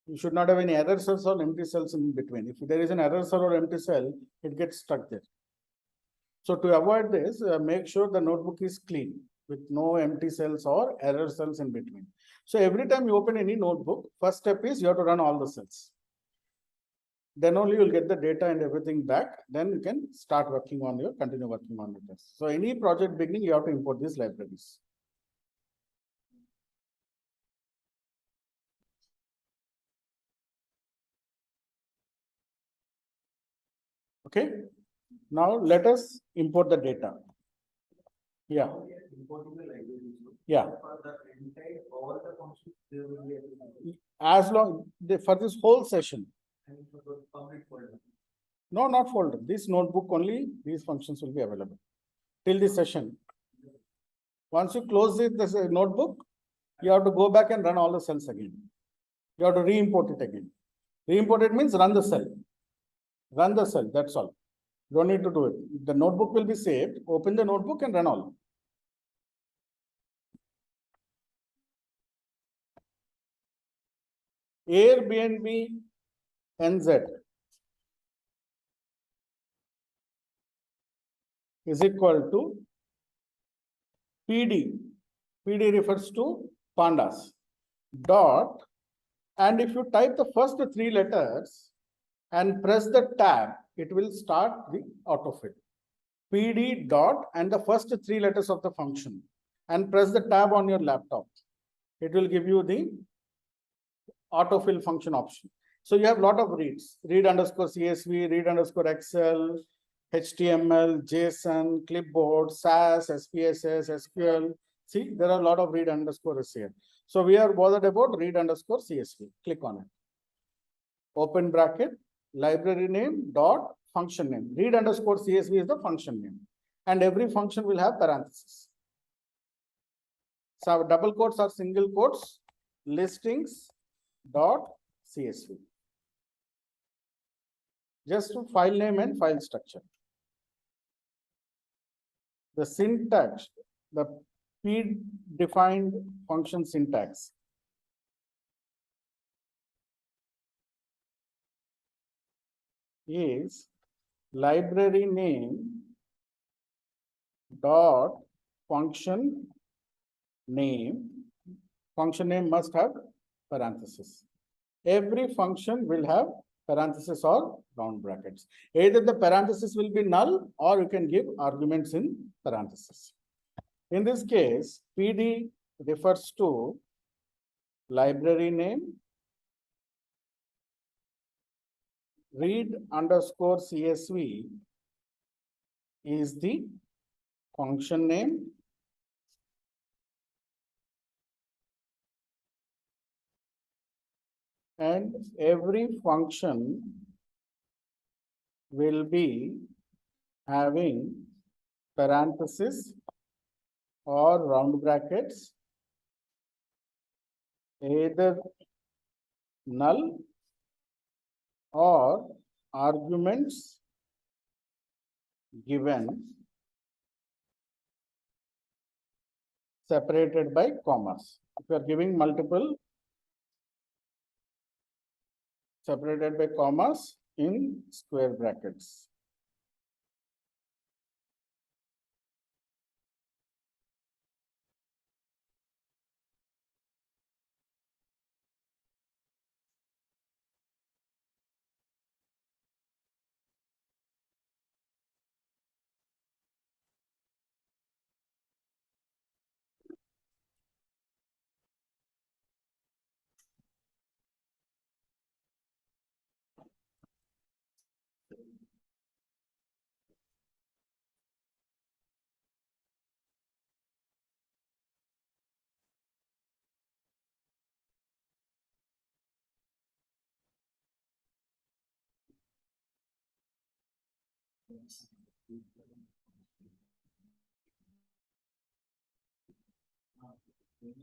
You should not have any error cells or empty cells in between. If there is an error cell or empty cell, it gets stuck there. So to avoid this, make sure the notebook is clean with no empty cells or error cells in between. So every time you open any notebook, first step is you have to run all the cells. Then only you'll get the data and everything back. Then you can start continue working on your test. So any project beginning, you have to import these libraries. Okay. Now let us import the data. Yeah. Now we are importing the library. Yeah. For the entire, all the functions, there will be a. As long for this whole session. And for the complete folder. No, not folder. This notebook only, these functions will be available till this session. Once you close this notebook, you have to go back and run all the cells again. You have to re-import it again. Re-import it means run the cell. Run the cell, that's all. You don't need to do it. The notebook will be saved. Open the notebook and run all. Airbnb NZ is equal to PD. PD refers to pandas. Dot. And if you type the first 3 letters and press the tab, it will start the autofill. PD dot and the first 3 letters of the function, and press the tab on your laptop. It will give you the autofill function option. So you have a lot of reads, read underscore CSV, read underscore Excel, HTML, JSON, clipboard, SAS, SPSS, SQL. See, there are a lot of read underscores here. So we are bothered about read underscore CSV. Click on it. Open bracket, library name dot function name. Read underscore CSV is the function name. And every function will have parentheses. So double quotes or single quotes, listings dot CSV. Just file name and file structure. The syntax, the predefined function syntax is library name dot function name. Function name must have parentheses. Every function will have parentheses or round brackets. Either the parentheses will be null or you can give arguments in parentheses. In this case, PD refers to library name, read underscore CSV is the function name, and every function will be having parentheses or round brackets, either null or arguments given separated by commas. If you are giving multiple separated by commas in square brackets.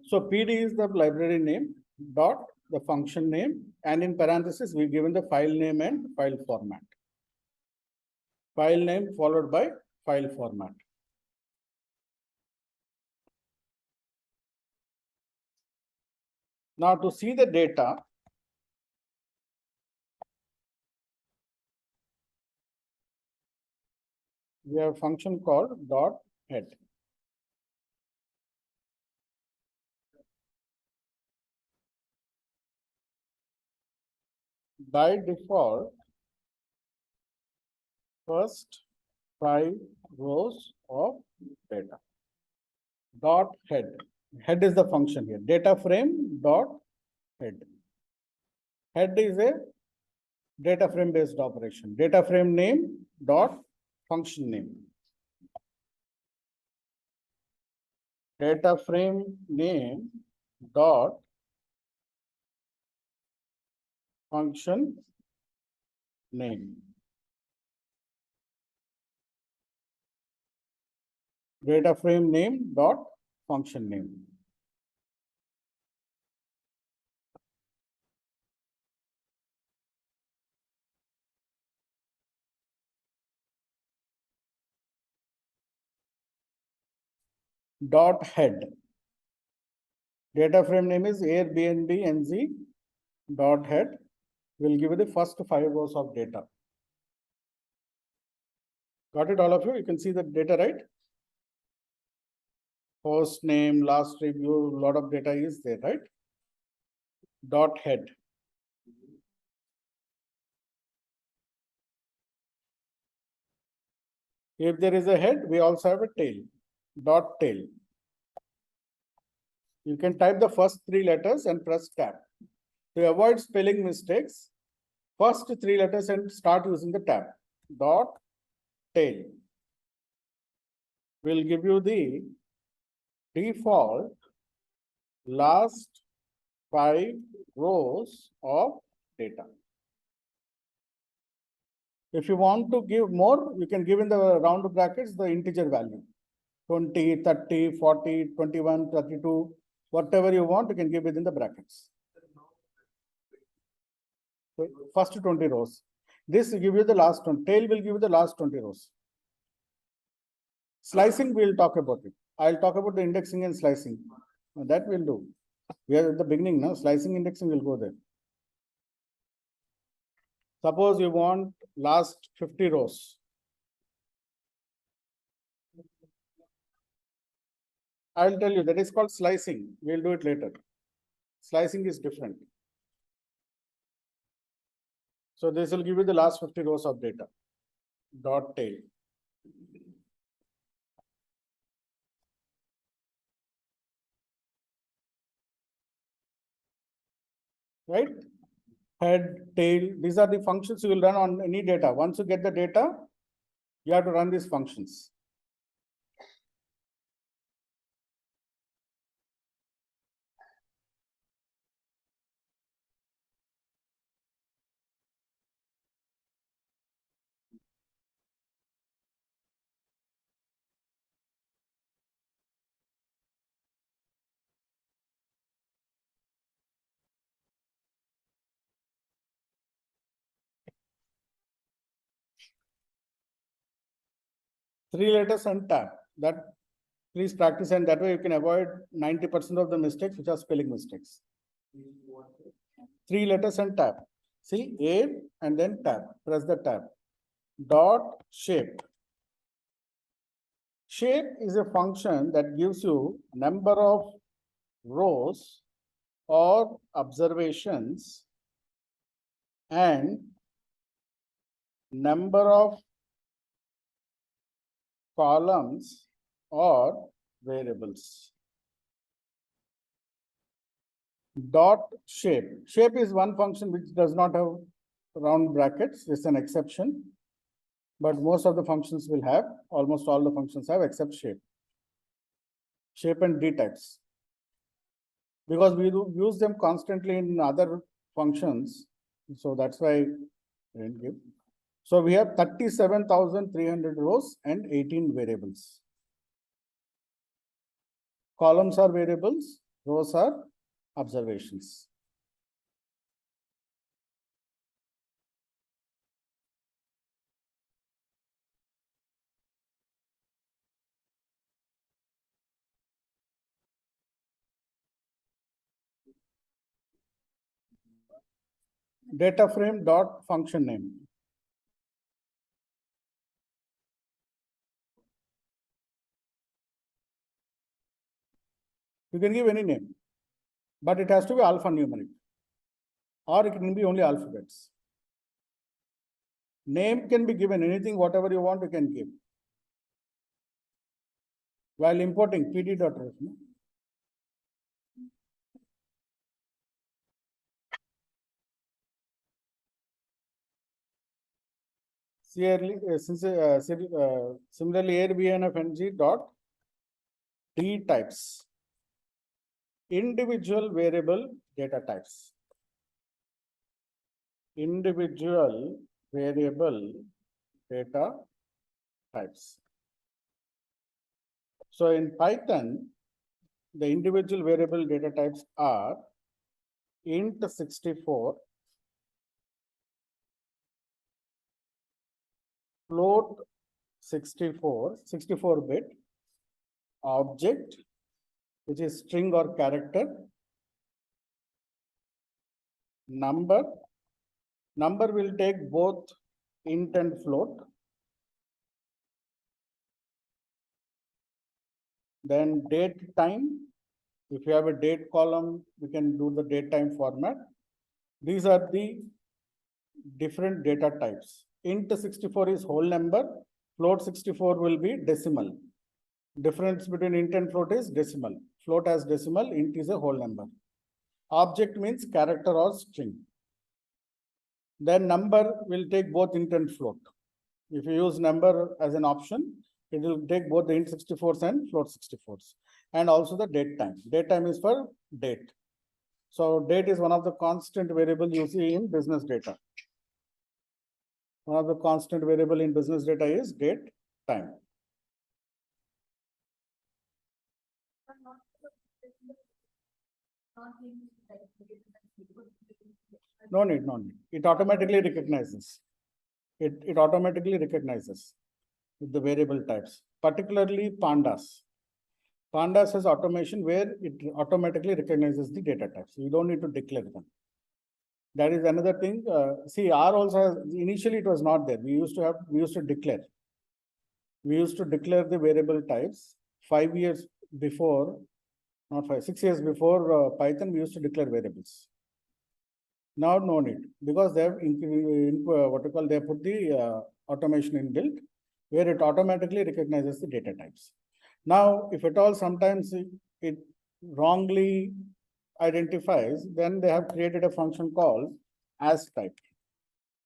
So PD is the library name, dot the function name, and in parentheses, we given the file name and file format. File name followed by file format. Now to see the data, we have a function called dot head. By default, first 5 rows of data. Dot head. Head is the function here. Data frame dot head. Head is a data frame based operation. Data frame name dot function name. Data frame name dot function name. Data frame name dot function name. Dot head. Data frame name is Airbnb NZ dot head. Will give you the first 5 rows of data. Got it, all of you? You can see the data, right? Host name, last review, lot of data is there, right? Dot head. If there is a head, we also have a tail. Dot tail. You can type the first 3 letters and press tab. To avoid spelling mistakes, first 3 letters and start using the tab. Dot tail will give you the default last 5 rows of data. If you want to give more, you can give in the round brackets the integer value. 20, 30, 40, 21, 32, whatever you want, you can give within the brackets. So first 20 rows. This will give you the last one. Tail will give you the last 20 rows. Slicing, we'll talk about it. I'll talk about the indexing and slicing. That we'll do. We are at the beginning now. Slicing, indexing will go there. Suppose you want last 50 rows. I'll tell you that is called slicing. We'll do it later. Slicing is different. So this will give you the last 50 rows of data. Dot tail. Right? Head, tail, these are the functions you will run on any data. Once you get the data, you have to run these functions. Three letters and tab. That please practice, and that way you can avoid 90% of the mistakes which are spelling mistakes. 3 letters and tab. See, A and then tab. Press the tab. Dot shape. Shape is a function that gives you number of rows or observations and number of columns or variables. Dot shape. Shape is one function which does not have round brackets. It's an exception. But most of the functions will have, almost all the functions have except shape. Shape and D types. Because we do use them constantly in other functions. So that's why I didn't give. So we have 37,300 rows and 18 variables. Columns are variables, rows are observations. data frame dot function name. You can give any name, but it has to be alphanumeric, or it can be only alphabets. Name can be given anything, whatever you want, you can give. While importing pd.ref. Similarly, airbnfng dot d types, individual variable data types. Individual variable data types. So in Python, the individual variable data types are int 64, float 64-bit, object, which is string or character, number will take both int and float, then date time. If you have a date column, we can do the date time format. These are the different data types. Int 64 is whole number, float 64 will be decimal. Difference between int and float is decimal. Float as decimal, int is a whole number. Object means character or string. Then number will take both int and float. If you use number as an option, it will take both the int 64s and float 64s. And also the date time. Date time is for date. So date is one of the constant variable you see in business data. One of the constant variable in business data is date time. No need. It automatically recognizes. It automatically recognizes the variable types, particularly pandas. Pandas has automation where it automatically recognizes the data types. You don't need to declare them. That is another thing. See, R also has, initially it was not there. We used to declare. We used to declare the variable types 5 years before, not 5, 6 years before Python, we used to declare variables. Now no need, because they have they put the automation inbuilt, where it automatically recognizes the data types. Now, if at all sometimes it wrongly identifies, then they have created a function called as type.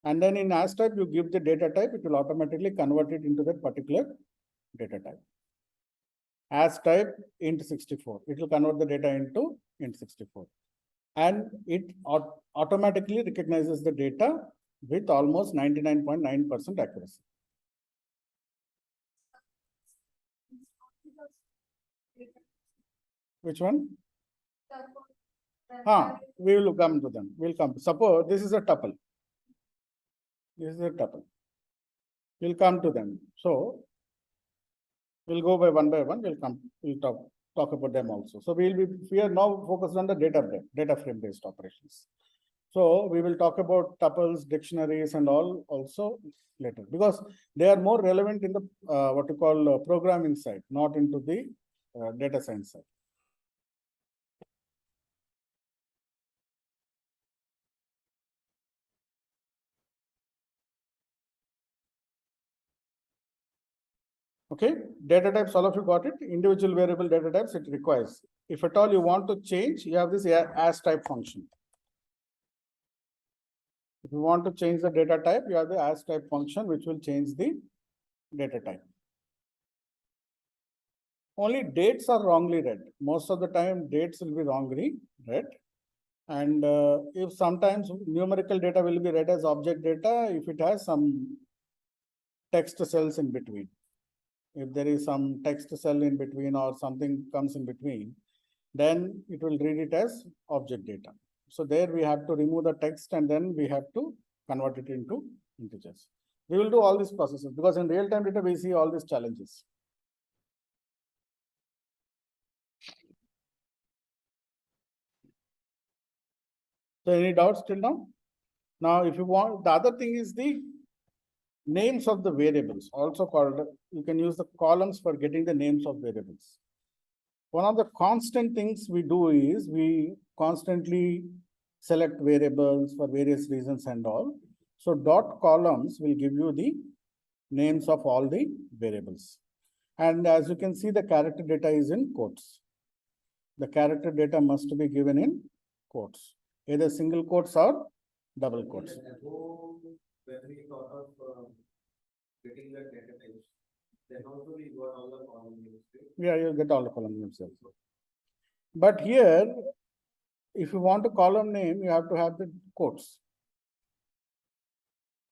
And then in as type, you give the data type, it will automatically convert it into that particular data type. As type int 64, it will convert the data into int 64. And it automatically recognizes the data with almost 99.9% accuracy. Which one? We will come to them. We'll come. Suppose this is a tuple. This is a tuple. We'll come to them. So we'll go by one. We'll talk about them also. So we are now focused on the data frame based operations. So we will talk about tuples, dictionaries, and all also later, because they are more relevant in the what you call programming side, not into the data science side. Okay, data types, all of you got it. Individual variable data types, it requires. If at all you want to change, you have this as type function. If you want to change the data type, you have the as type function, which will change the data type. Only dates are wrongly read. Most of the time, dates will be wrongly read. And if sometimes numerical data will be read as object data, if it has some text cells in between. If there is some text cell in between or something comes in between, then it will read it as object data. So there we have to remove the text and then we have to convert it into integers. We will do all these processes because in real-time data, we see all these challenges. So any doubts till now? Now, if you want, the other thing is the names of the variables, also called, you can use the columns for getting the names of variables. One of the constant things we do is we constantly select variables for various reasons and all. So dot columns will give you the names of all the variables. And as you can see, the character data is in quotes. The character data must be given in quotes, either single quotes or double quotes. When we thought of getting the data types, then also we got all the column names, right? Yeah, you'll get all the column names also. But here, if you want a column name, you have to have the quotes.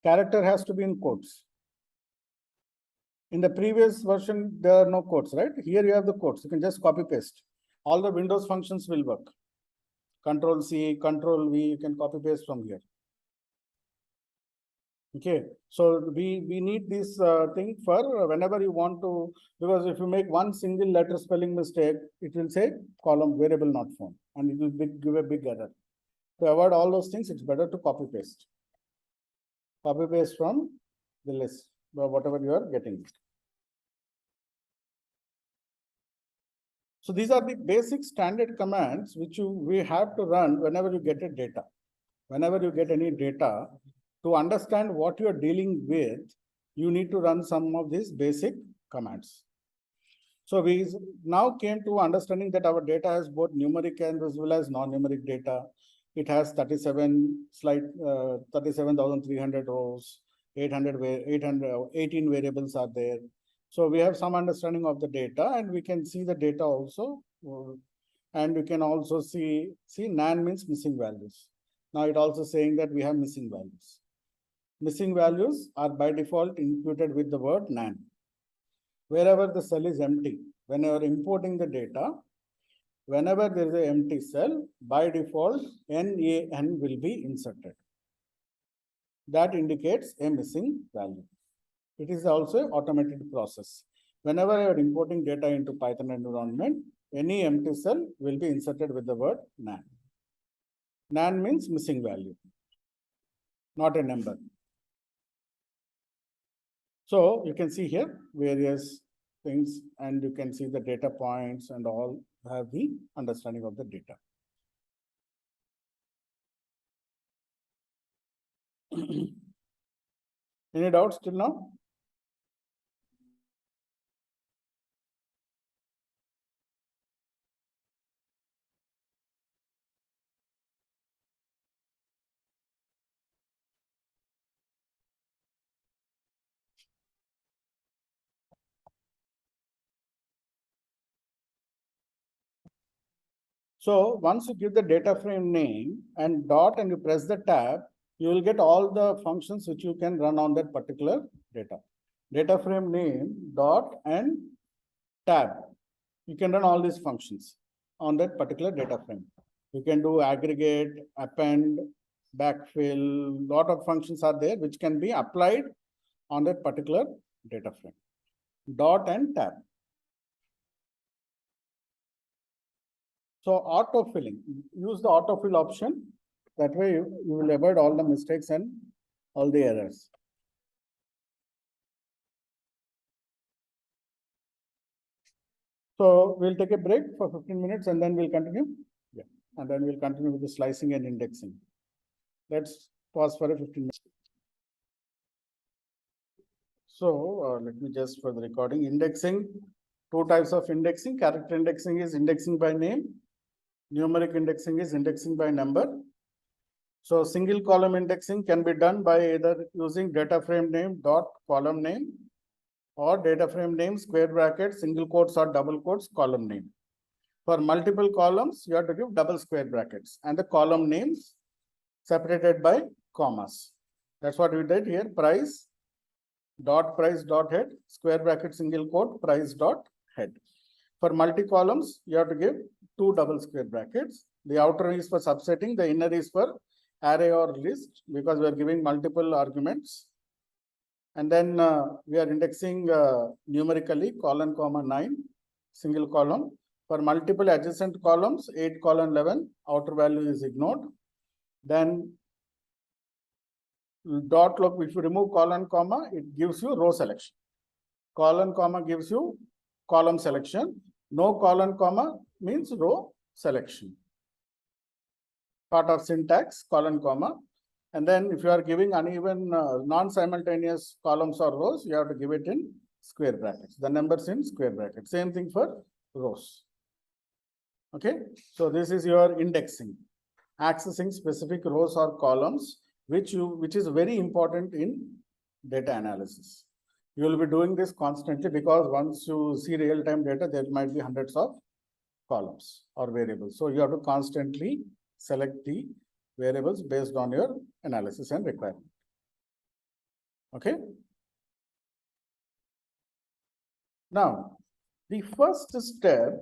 Character has to be in quotes. In the previous version, there are no quotes, right? Here you have the quotes. You can just copy paste. All the Windows functions will work. Control C, Control V, you can copy paste from here. Okay, so we need this thing for whenever you want to, because if you make one single letter spelling mistake, it will say column variable not found, and it will give a big error. To avoid all those things, it's better to copy paste. Copy paste from the list, whatever you are getting. So these are the basic standard commands which we have to run whenever you get a data. Whenever you get any data, to understand what you are dealing with, you need to run some of these basic commands. So we now came to understanding that our data has both numeric and as well as non-numeric data. It has 37,300 rows, 18 variables are there. So we have some understanding of the data, and we can see the data also. And we can also see NaN means missing values. Now it also saying that we have missing values. Missing values are by default imputed with the word NaN. Wherever the cell is empty, when you are importing the data, whenever there is an empty cell, by default, NaN will be inserted. That indicates a missing value. It is also an automated process. Whenever you are importing data into Python environment, any empty cell will be inserted with the word NaN. NaN means missing value, not a number. So you can see here various things, and you can see the data points and all have the understanding of the data. Any doubts till now? So once you give the data frame name and dot and you press the tab, you will get all the functions which you can run on that particular data. Data frame name, dot and tab. You can run all these functions on that particular data frame. You can do aggregate, append, backfill, lot of functions are there which can be applied on that particular data frame. Dot and tab. So autofilling, use the autofill option. That way you will avoid all the mistakes and all the errors. So we'll take a break for 15 minutes and then we'll continue. Yeah, and then we'll continue with the slicing and indexing. Let's pause for a 15 minutes. So let me just for the recording, indexing, two types of indexing. Character indexing is indexing by name. Numeric indexing is indexing by number. So single column indexing can be done by either using data frame name dot column name or data frame name square brackets, single quotes or double quotes, column name. For multiple columns, you have to give double square brackets and the column names separated by commas. That's what we did here. Price dot head, square bracket, single quote, price dot head. For multi columns, you have to give two double square brackets. The outer is for subsetting, the inner is for array or list, because we are giving multiple arguments. And then we are indexing numerically colon comma 9, single column. For multiple adjacent columns, 8 colon 11, outer value is ignored. Then dot look, if you remove colon, comma, it gives you row selection. Colon, comma gives you column selection. No colon, comma means row selection. Part of syntax, colon, comma. And then if you are giving uneven, non-simultaneous columns or rows, you have to give it in square brackets. The numbers in square brackets. Same thing for rows. Okay. So this is your indexing, accessing specific rows or columns, which is very important in data analysis. You will be doing this constantly because once you see real-time data, there might be hundreds of columns or variables. So you have to constantly select the variables based on your analysis and requirement. Okay. Now, the first step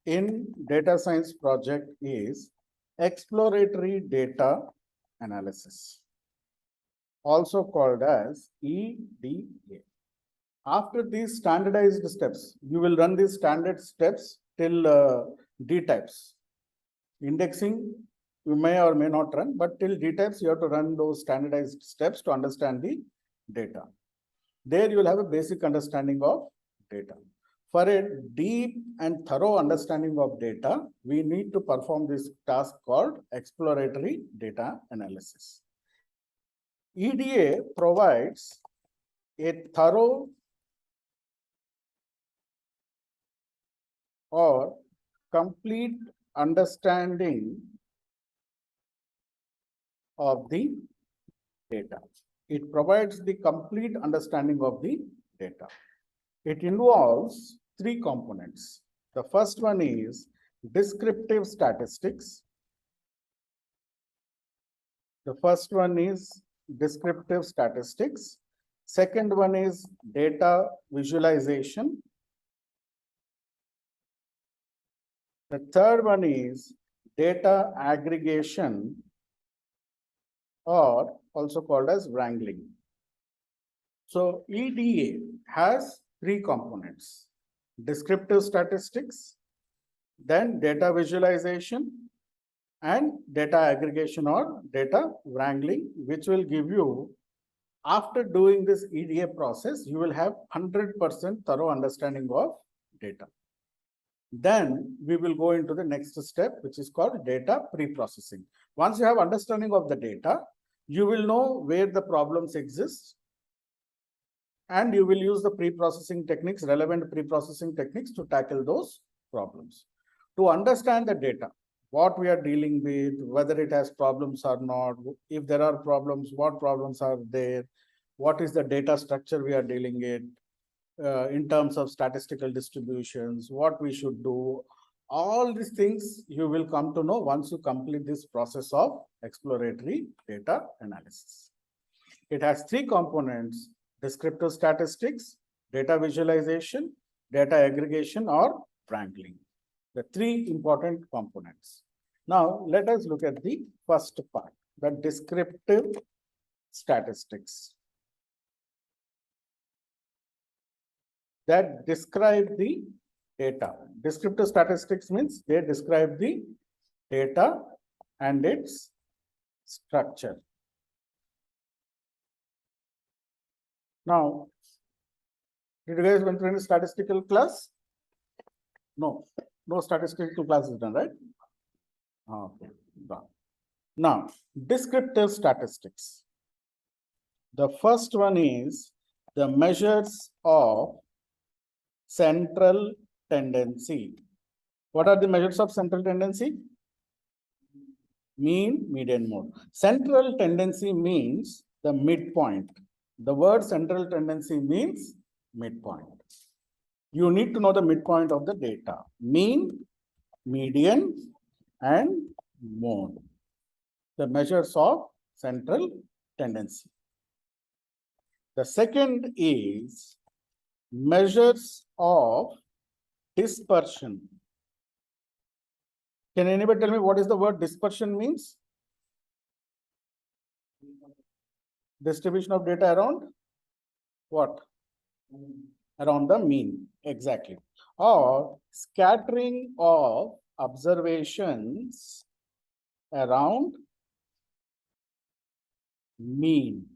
in data science project is exploratory data analysis, also called as EDA. After these standardized steps, you will run these standard steps till D types. Indexing, you may or may not run, but till D types, you have to run those standardized steps to understand the data. There you will have a basic understanding of data. For a deep and thorough understanding of data, we need to perform this task called exploratory data analysis. EDA provides a thorough or complete understanding of the data. It provides the complete understanding of the data. It involves three components. The first one is descriptive statistics. The first one is descriptive statistics. Second one is data visualization. The third one is data aggregation, or also called as wrangling. So EDA has three components: descriptive statistics, then data visualization, and data aggregation or data wrangling, which will give you, after doing this EDA process, you will have 100% thorough understanding of data. Then we will go into the next step, which is called data pre-processing. Once you have understanding of the data, you will know where the problems exist, and you will use the pre-processing techniques, relevant pre-processing techniques to tackle those problems. To understand the data, what we are dealing with, whether it has problems or not, if there are problems, what problems are there, what is the data structure we are dealing with, in terms of statistical distributions, what we should do. All these things you will come to know once you complete this process of exploratory data analysis. It has three components: descriptive statistics, data visualization, data aggregation, or wrangling. The three important components. Now, let us look at the first part, the descriptive statistics that describe the data. Descriptive statistics means they describe the data and its structure. Now, did you guys went through any statistical class? No, no statistical class is done, right? Okay, done. Now, descriptive statistics. The first one is the measures of central tendency. What are the measures of central tendency? Mean, median, mode. Central tendency means the midpoint. The word central tendency means midpoint. You need to know the midpoint of the data: mean, median, and mode. The measures of central tendency. The second is measures of dispersion. Can anybody tell me what is the word dispersion means? Distribution of data around what? Around the mean, exactly. Or scattering of observations around mean.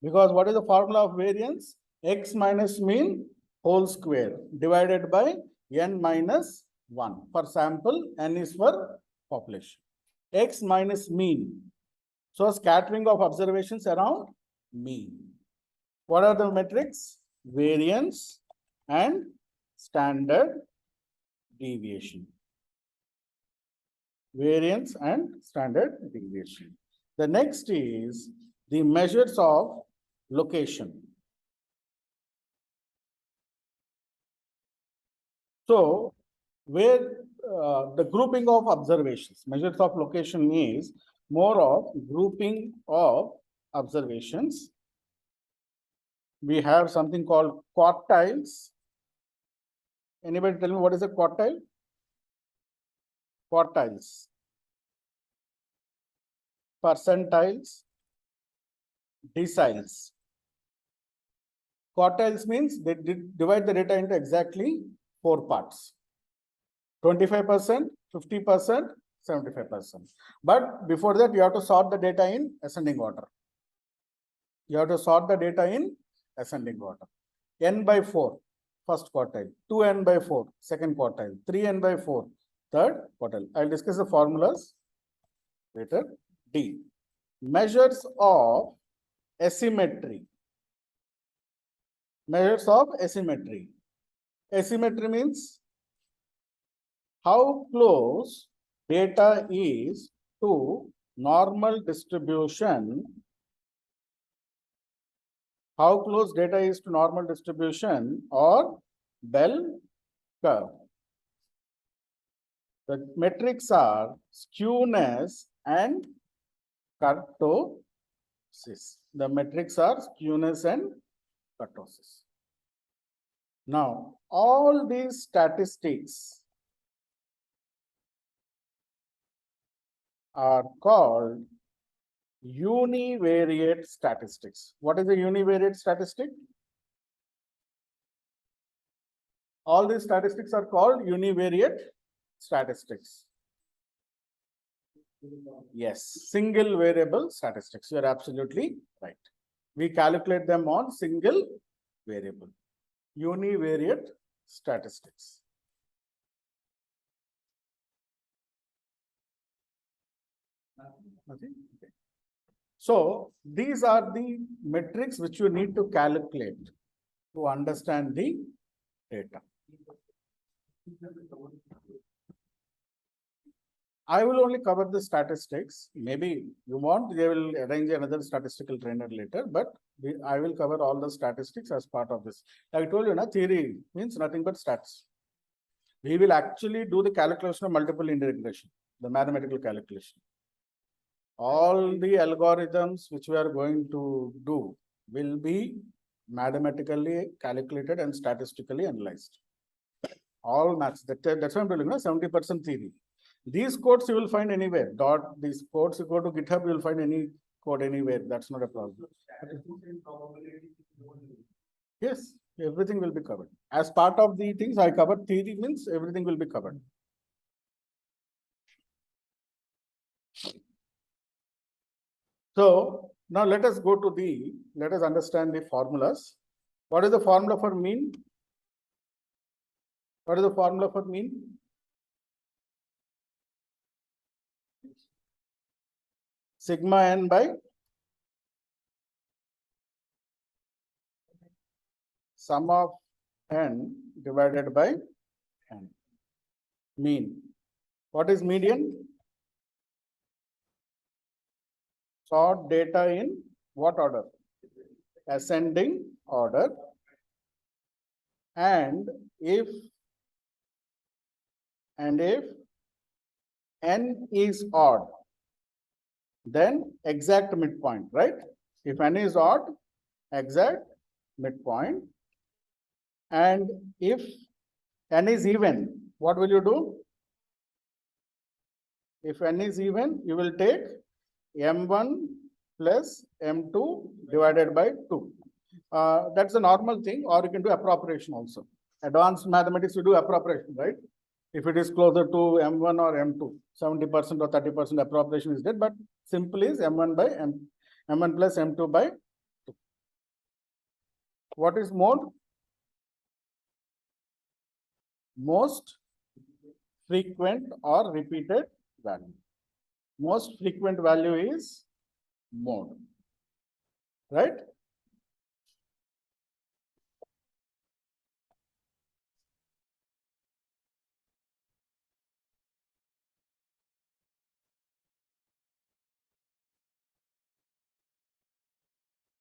Because what is the formula of variance? X minus mean whole square divided by n minus 1. For sample, n is for population. X minus mean. So scattering of observations around mean. What are the metrics? Variance and standard deviation. Variance and standard deviation. The next is the measures of location. So, where the grouping of observations, measures of location is more of grouping of observations. We have something called quartiles. Anybody tell me what is a quartile? Quartiles. Percentiles. Deciles. Quartiles means they divide the data into exactly 4 parts. 25%, 50%, 75%. But before that, you have to sort the data in ascending order. You have to sort the data in ascending order. N by 4, first quartile. 2n by 4, second quartile. 3n by 4, third quartile. I'll discuss the formulas later. D. Measures of asymmetry. Measures of asymmetry. Asymmetry means how close data is to normal distribution. How close data is to normal distribution or bell curve. The metrics are skewness and kurtosis. The metrics are skewness and kurtosis. Now, all these statistics are called univariate statistics. What is a univariate statistic? All these statistics are called univariate statistics. Yes, single variable statistics. You are absolutely right. We calculate them on single variable. Univariate statistics. Okay. So these are the metrics which you need to calculate to understand the data. I will only cover the statistics. Maybe you want, they will arrange another statistical trainer later, but I will cover all the statistics as part of this. Like I told you, theory means nothing but stats. We will actually do the calculation of multiple integration, the mathematical calculation. All the algorithms which we are going to do will be mathematically calculated and statistically analyzed. All maths. That's why I'm telling you, 70% theory. These codes you will find anywhere. These codes you go to GitHub, you will find any code anywhere. That's not a problem. Yes, everything will be covered. As part of the things I covered, theory means everything will be covered. So now let us understand the formulas. What is the formula for mean? What is the formula for mean? Sigma n by sum of n divided by n. Mean. What is median? Sort data in what order? Ascending order. And if n is odd, then exact midpoint, right? If n is odd, exact midpoint. And if n is even, what will you do? If n is even, you will take m1 plus m2 divided by 2. That's a normal thing, or you can do appropriation also. Advanced mathematics, you do appropriation, right? If it is closer to m1 or m2, 70% or 30% appropriation is there, but simple is m1 by m1 plus m2 by 2. What is mode? Most frequent or repeated value. Most frequent value is mode, right?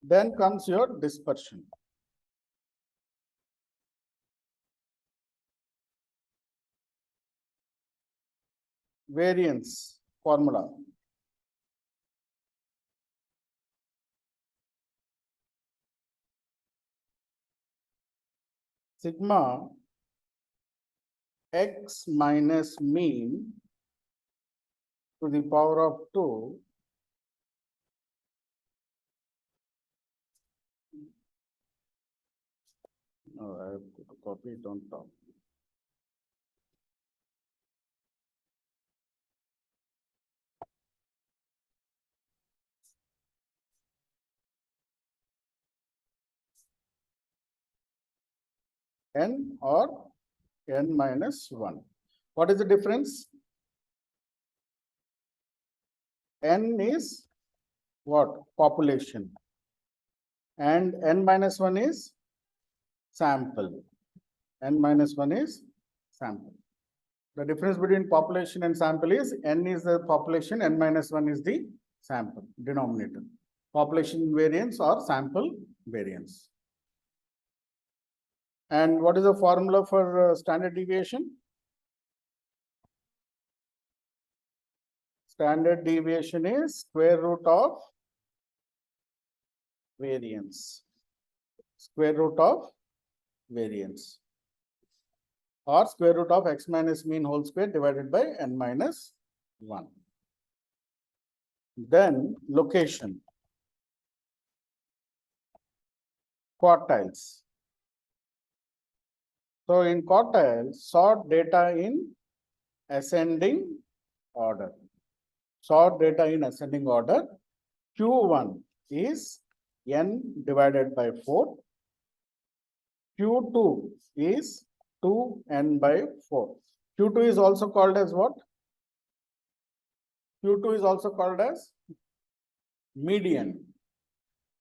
Then comes your dispersion. Variance formula. Sigma x minus mean to the power of 2 I have to copy it on top. N or n minus 1. What is the difference? N is what? Population. And n minus 1 is sample. N minus 1 is sample. The difference between population and sample is n is the population, n minus 1 is the sample, denominator. Population variance or sample variance. And what is the formula for standard deviation? Standard deviation is square root of variance. Square root of variance. Or square root of x minus mean whole square divided by n minus 1. Then location. Quartiles. So in quartiles, sort data in ascending order. Sort data in ascending order. Q1 is n divided by 4. Q2 is 2n by 4. Q2 is also called as what? Q2 is also called as median.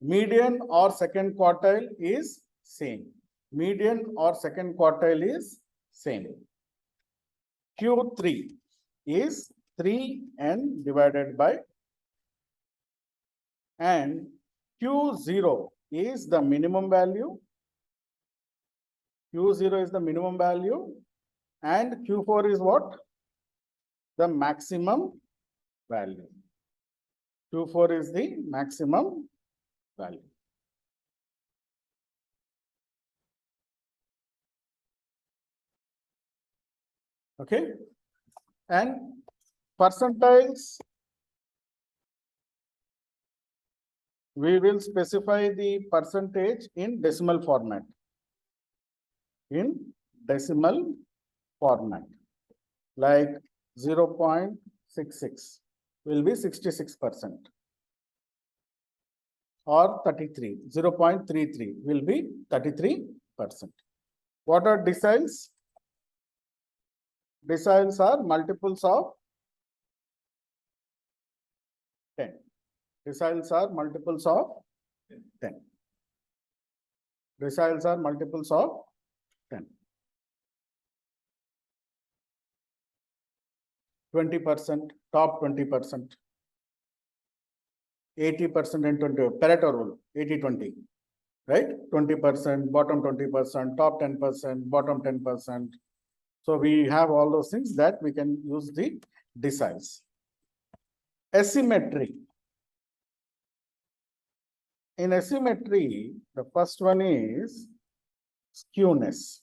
Median or second quartile is same. Median or second quartile is same. Q3 is 3n divided by, and Q0 is the minimum value. Q0 is the minimum value and Q4 is what? The maximum value. Q4 is the maximum value. Okay. And percentiles, we will specify the percentage in decimal format. In decimal format, like 0.66 will be 66%. Or 33, 0.33 will be 33%. What are deciles? Deciles are multiples of 10. Deciles are multiples of 10. Deciles are multiples of 10. 20%, top 20%. 80% and 20, Pareto rule, 80-20, right? 20%, bottom 20%, top 10%, bottom 10%. So we have all those things that we can use the deciles. Asymmetry. In asymmetry, the first one is skewness.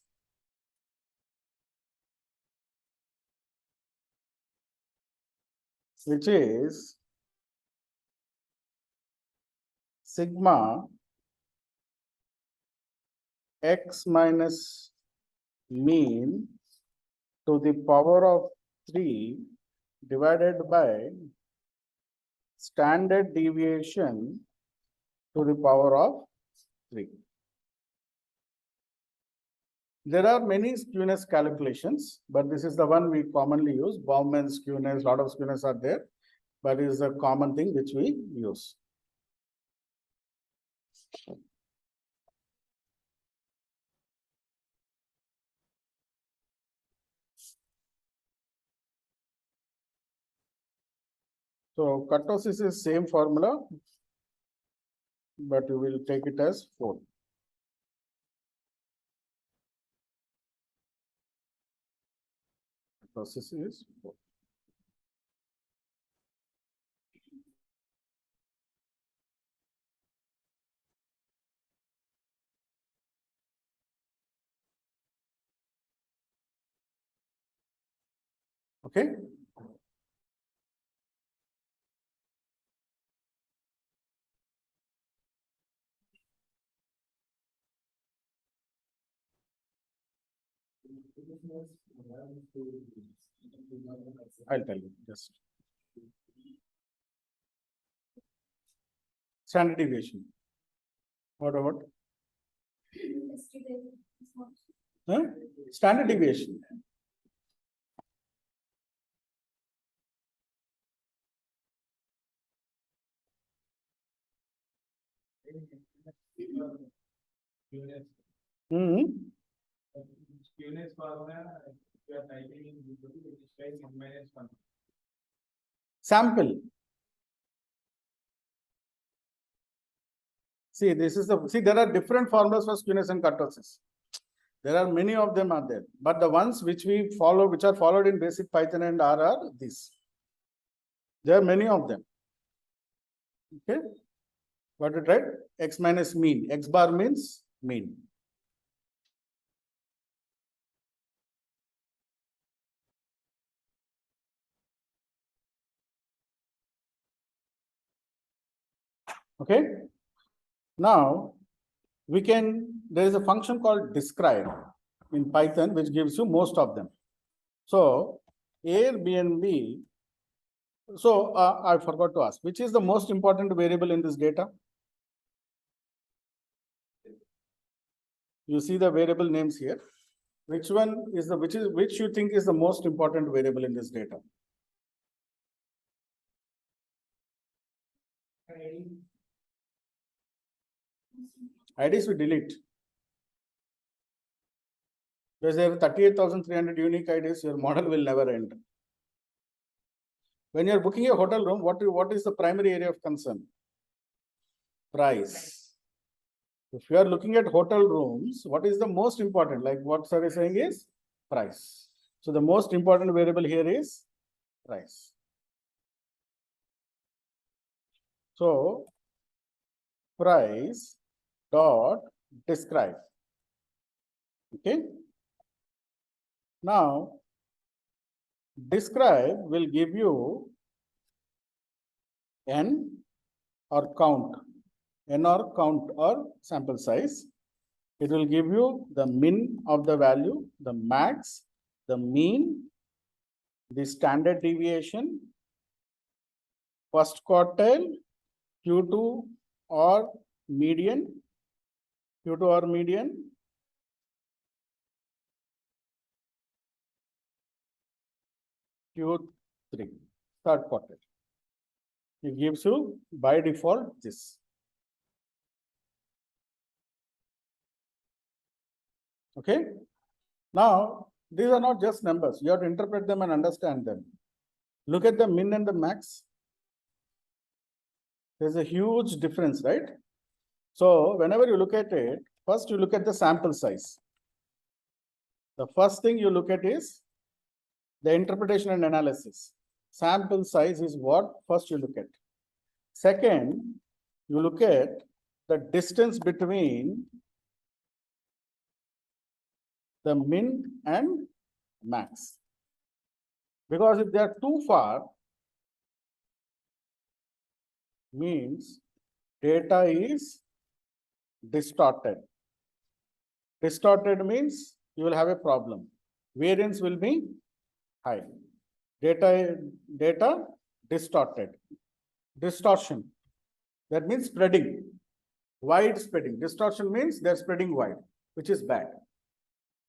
Which is sigma x minus mean to the power of 3 divided by standard deviation to the power of 3. There are many skewness calculations, but this is the one we commonly use. Bowman skewness, lot of skewness are there, but it is a common thing which we use. So kurtosis is same formula, but you will take it as 4. Kurtosis is 4. Okay. I'll tell you just. Standard deviation. What about? Yesterday, this one. Huh? Standard deviation. Hmm. Skewness formula, you are typing in Google, it is like -1. Sample. See, this is the, see, there are different formulas for skewness and kurtosis. There are many of them are there, but the ones which we follow, which are followed in basic Python and R are these. There are many of them. Okay. Got it right? X minus mean. X bar means mean. Okay. Now we can, there is a function called describe in Python which gives you most of them. So Airbnb, so I forgot to ask, which is the most important variable in this data? You see the variable names here. Which one is the, which you think is the most important variable in this data? IDs we delete. Because there are 38,300 unique IDs, your model will never end. When you are booking a hotel room, what is the primary area of concern? Price. If you are looking at hotel rooms, what is the most important? Like what sir is saying is price. So the most important variable here is price. So price dot describe. Okay. Now describe will give you n or count, n or count or sample size. It will give you the min of the value, the max, the mean, the standard deviation, first quartile, Q2 or median, Q2 or median, Q3, third quartile. It gives you by default this. Okay. Now, these are not just numbers. You have to interpret them and understand them. Look at the min and the max. There's a huge difference, right? So whenever you look at it, first you look at the sample size. The first thing you look at is the interpretation and analysis. Sample size is what first you look at. Second, you look at the distance between the min and max. Because if they are too far, means data is distorted. Distorted means you will have a problem. Variance will be high. Data distorted. Distortion. That means spreading. Wide spreading. Distortion means they're spreading wide, which is bad.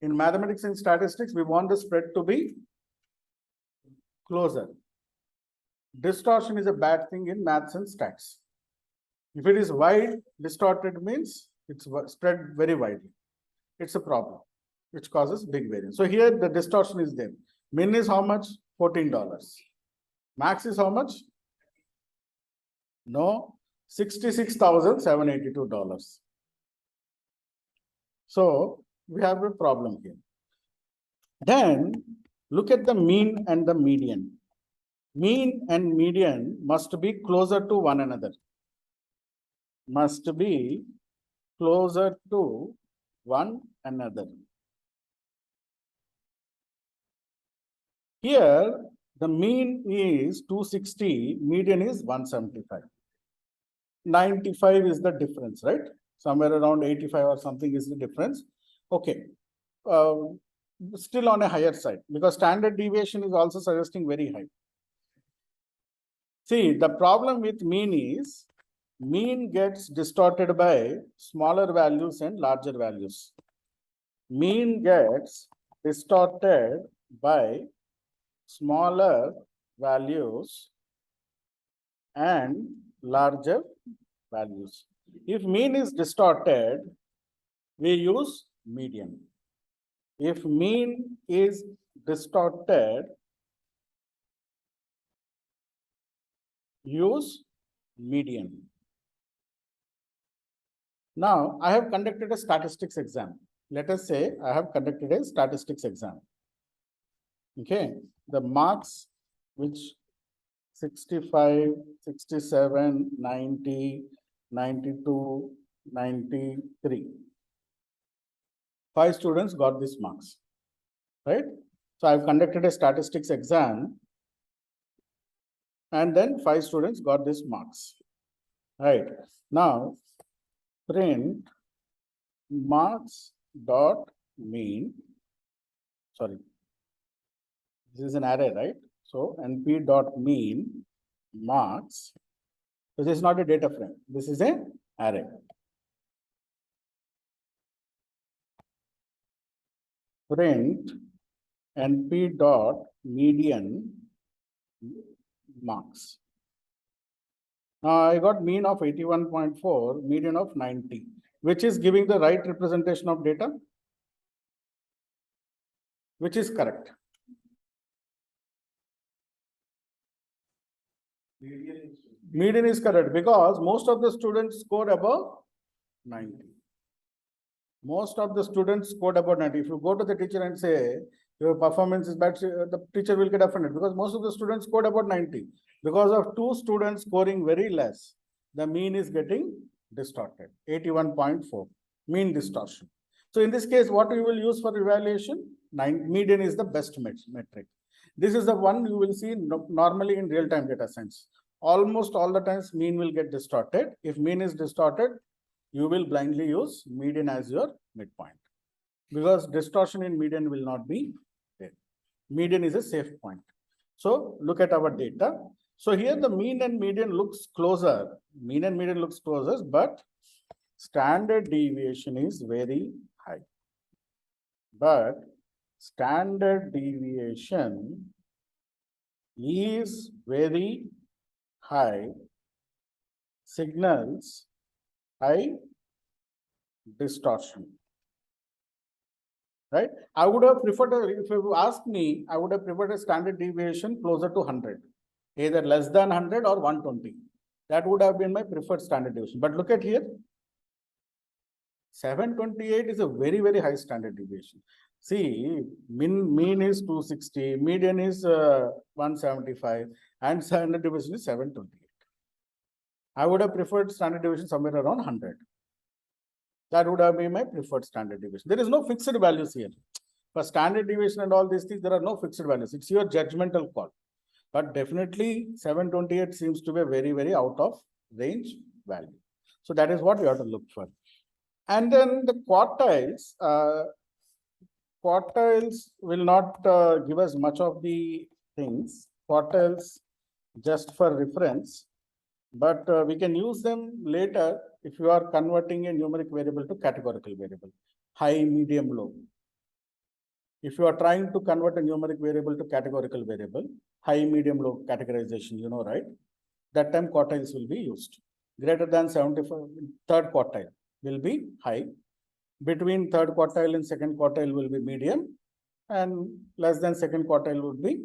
In mathematics and statistics, we want the spread to be closer. Distortion is a bad thing in maths and stats. If it is wide, distorted means it's spread very widely. It's a problem, which causes big variance. So here the distortion is there. Min is how much? $14. Max is how much? No, $66,782. So we have a problem here. Then look at the mean and the median. Mean and median must be closer to one another. Must be closer to one another. Here, the mean is 260, median is 175. 95 is the difference, right? Somewhere around 85 or something is the difference. Okay. Still on a higher side because standard deviation is also suggesting very high. See, the problem with mean is mean gets distorted by smaller values and larger values. Mean gets distorted by smaller values and larger values. If mean is distorted, we use median. If mean is distorted, use median. Now, I have conducted a statistics exam. Let us say I have conducted a statistics exam. Okay, the marks which 65, 67, 90, 92, 93. 5 students got these marks, right? So I've conducted a statistics exam and then 5 students got these marks, right? Now, print marks dot mean, sorry, this is an array, right? So np dot mean marks. So this is not a data frame. This is a array. Print np dot median marks. Now I got mean of 81.4, median of 90, which is giving the right representation of data, which is correct. Median is correct because most of the students scored above 90. Most of the students scored about 90. If you go to the teacher and say your performance is bad, the teacher will get offended because most of the students scored about 90. Because of 2 students scoring very less, the mean is getting distorted, 81.4, mean distortion. So in this case, what you will use for evaluation? Median is the best metric. This is the one you will see normally in real-time data science. Almost all the times mean will get distorted. If mean is distorted, you will blindly use median as your midpoint because distortion in median will not be there. Median is a safe point. So look at our data. So here the mean and median looks closer. Mean and median looks closer, but standard deviation is very high. But standard deviation is very high, signals high distortion. Right? I would have preferred, if you ask me, I would have preferred a standard deviation closer to 100, either less than 100 or 120. That would have been my preferred standard deviation. But look at here, 728 is a very, very high standard deviation. See, mean is 260, median is 175, and standard deviation is 728. I would have preferred standard deviation somewhere around 100. That would have been my preferred standard deviation. There is no fixed values here. For standard deviation and all these things, there are no fixed values. It's your judgmental call. But definitely 728 seems to be a very, very out of range value. So that is what you have to look for. And then the quartiles, quartiles will not give us much of the things. Quartiles just for reference, but we can use them later if you are converting a numeric variable to categorical variable, high, medium, low. If you are trying to convert a numeric variable to categorical variable, high, medium, low categorization, you know, right? That time quartiles will be used. Greater than 75, third quartile will be high. Between third quartile and second quartile will be medium, and less than second quartile would be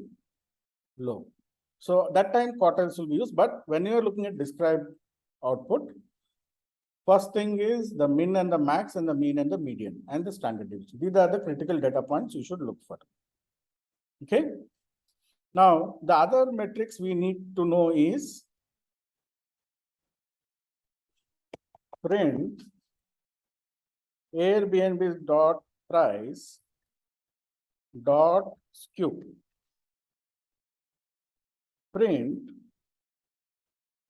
low. So that time quartiles will be used, but when you are looking at described output, first thing is the min and the max and the mean and the median and the standard deviation. These are the critical data points you should look for. Okay. Now, the other metrics we need to know is print Airbnb dot price dot skew. Print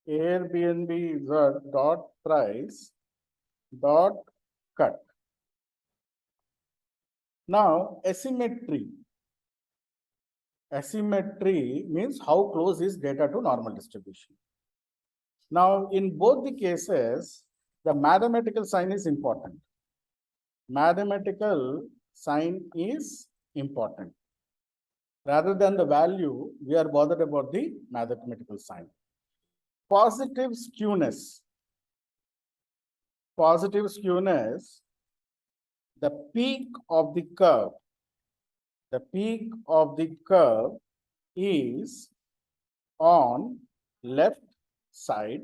Airbnb dot price dot cut. Now, asymmetry. Asymmetry means how close is data to normal distribution. Now, in both the cases, the mathematical sign is important. Mathematical sign is important. Rather than the value, we are bothered about the mathematical sign. Positive skewness. Positive skewness, the peak of the curve. The peak of the curve is on left side.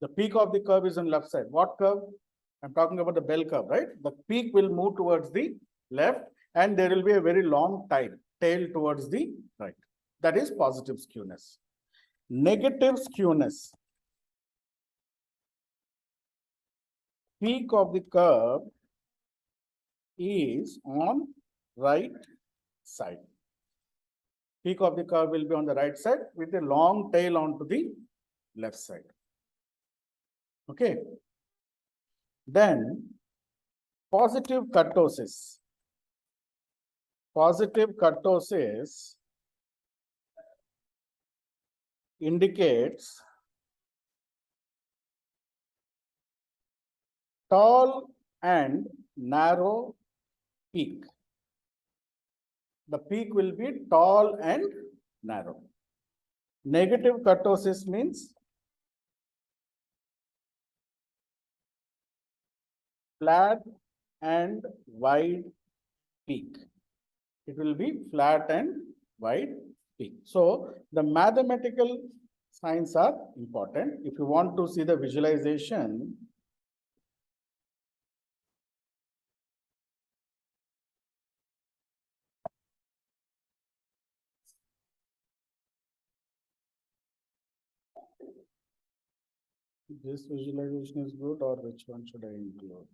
The peak of the curve is on left side. What curve? I'm talking about the bell curve, right? The peak will move towards the left and there will be a very long tail towards the right. That is positive skewness. Negative skewness. Peak of the curve is on right side. Peak of the curve will be on the right side with a long tail onto the left side. Okay. Then positive kurtosis. Positive kurtosis indicates tall and narrow peak. The peak will be tall and narrow. Negative kurtosis means flat and wide peak. It will be flat and wide peak. So the mathematical signs are important. If you want to see the visualization, this visualization is good, or which one should I include?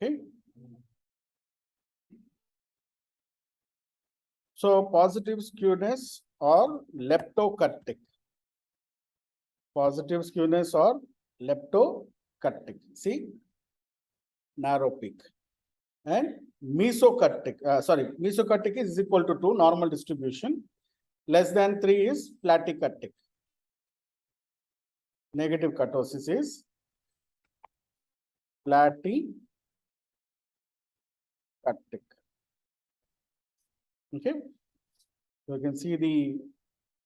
Okay. So positive skewness or leptokurtic. Positive skewness or leptokurtic. See, narrow peak. And mesokurtic. Mesokurtic is equal to 2, normal distribution. Less than 3 is platykurtic. Negative kurtosis is platykurtic. Okay. So you can see the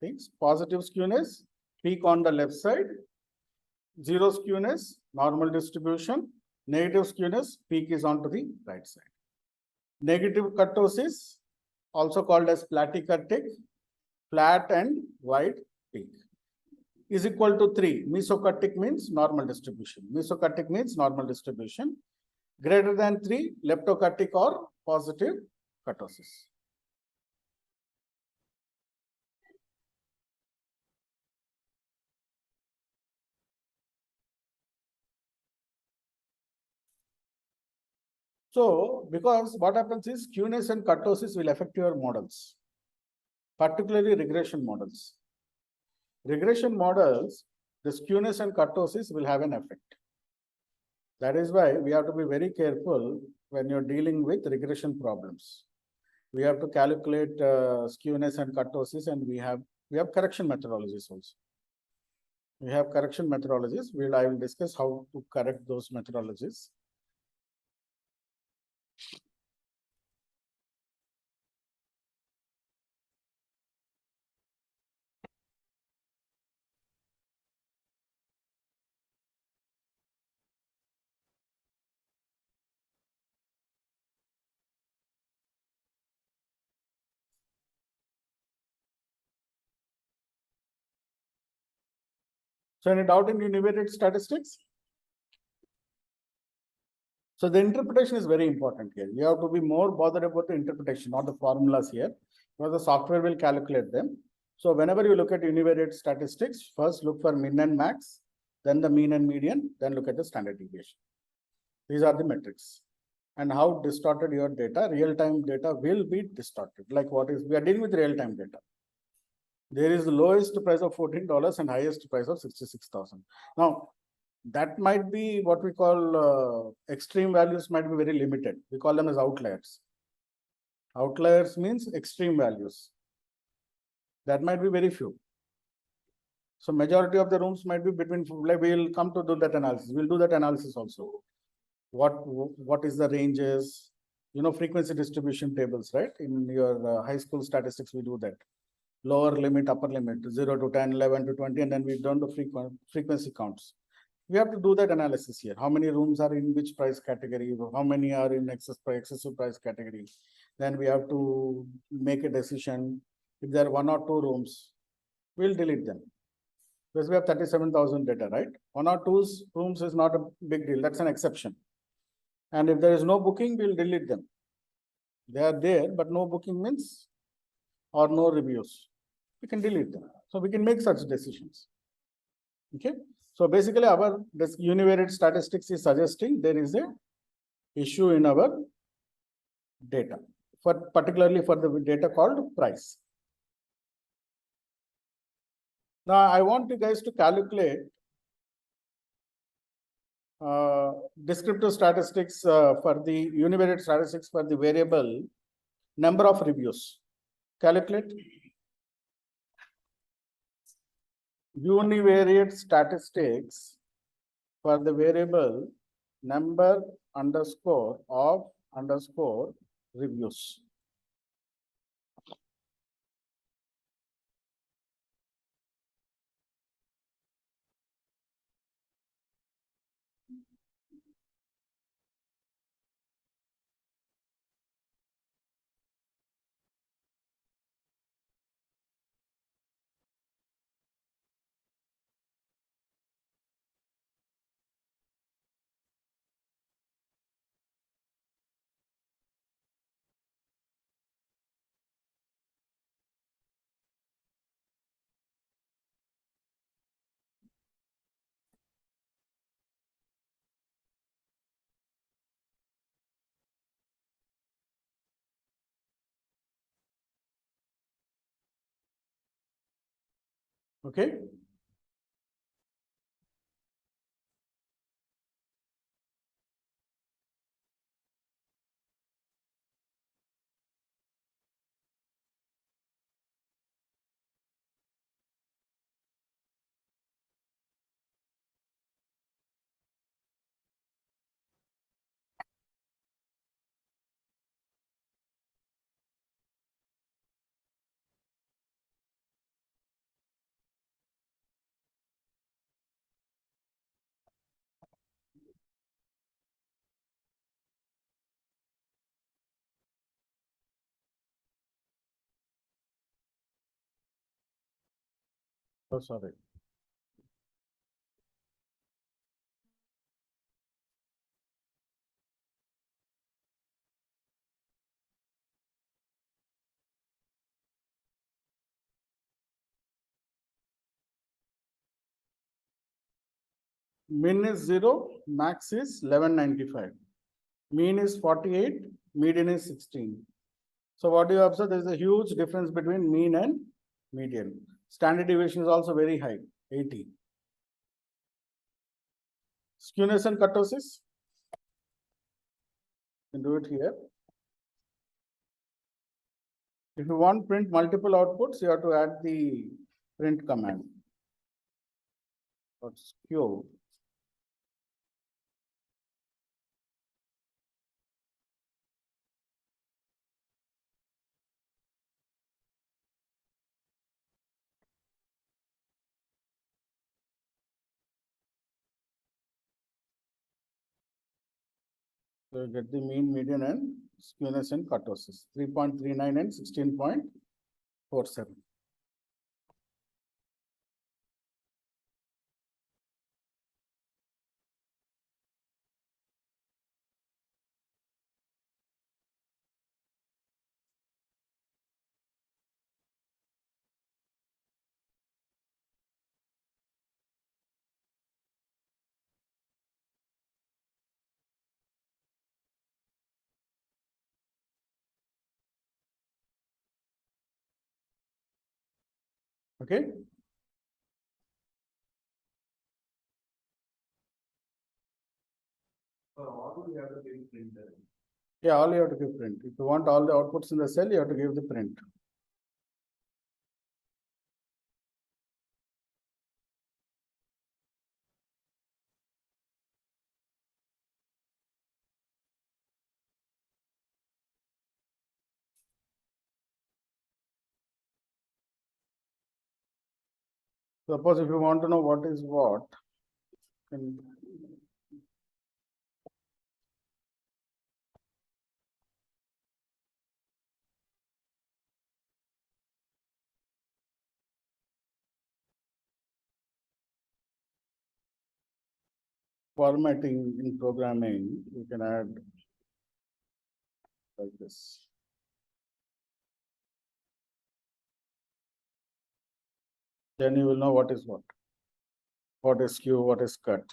things. Positive skewness, peak on the left side. Zero skewness, normal distribution. Negative skewness, peak is onto the right side. Negative kurtosis, also called as platykurtic, flat and wide peak, is equal to 3. Mesokurtic means normal distribution. Mesokurtic means normal distribution. Greater than 3, leptokurtic or positive kurtosis. So, because what happens is skewness and kurtosis will affect your models. particularly regression models. Regression models, the skewness and kurtosis will have an effect. That is why we have to be very careful when you're dealing with regression problems. We have to calculate skewness and kurtosis, and we have correction methodologies also. We have correction methodologies. I will discuss how to correct those methodologies. So any doubt in univariate statistics? So the interpretation is very important here. You have to be more bothered about the interpretation, not the formulas here, because the software will calculate them. So whenever you look at univariate statistics, first look for min and max, then the mean and median, then look at the standard deviation. These are the metrics. And how distorted your data, real-time data will be distorted. Like we are dealing with real-time data. There is the lowest price of $14 and highest price of 66,000. Now, that might be what we call extreme values might be very limited. We call them as outliers. Outliers means extreme values. That might be very few. So majority of the rooms might be between, like we'll come to do that analysis. We'll do that analysis also. What is the ranges, frequency distribution tables, right? In your high school statistics, we do that. Lower limit, upper limit, 0 to 10, 11 to 20, and then we done the frequency counts. We have to do that analysis here. How many rooms are in which price category? How many are in excessive price category? Then we have to make a decision. If there are 1 or 2 rooms, we'll delete them. Because we have 37,000 data, right? 1 or 2 rooms is not a big deal. That's an exception. And if there is no booking, we'll delete them. They are there, but no booking means, or no reviews. We can delete them. So we can make such decisions. Okay. So basically this univariate statistics is suggesting there is a issue in our data, particularly for the data called price. Now I want you guys to calculate descriptive statistics for the univariate statistics for the variable number of reviews. Calculate univariate statistics for the variable number of reviews. Okay. Oh, sorry. Min is 0, max is 1195. Mean is 48, median is 16. So what do you observe? There is a huge difference between mean and median. Standard deviation is also very high, 80. Skewness and kurtosis. You can do it here. If you want print multiple outputs, you have to add the print command. Or skew. So you get the mean, median, and skewness and kurtosis. 3.39 and 16.47. Okay. For all, we have to give printer. Yeah, all you have to give print. If you want all the outputs in the cell, you have to give the print. Suppose if you want to know what is what, then formatting in programming, you can add like this. Then you will know what is what is skew, what is cut.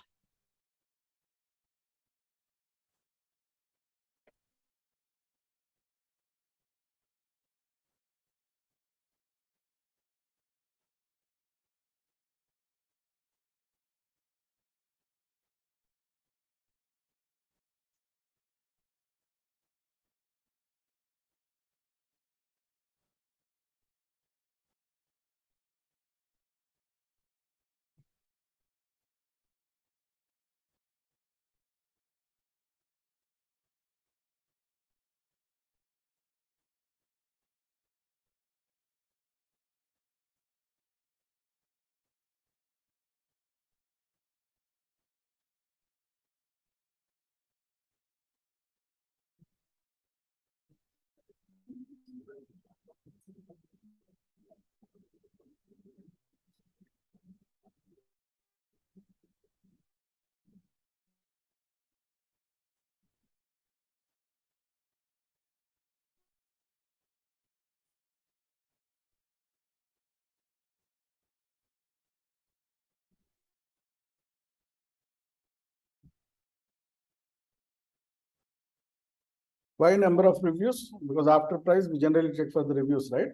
Why number of reviews? Because after price, we generally check for the reviews, right?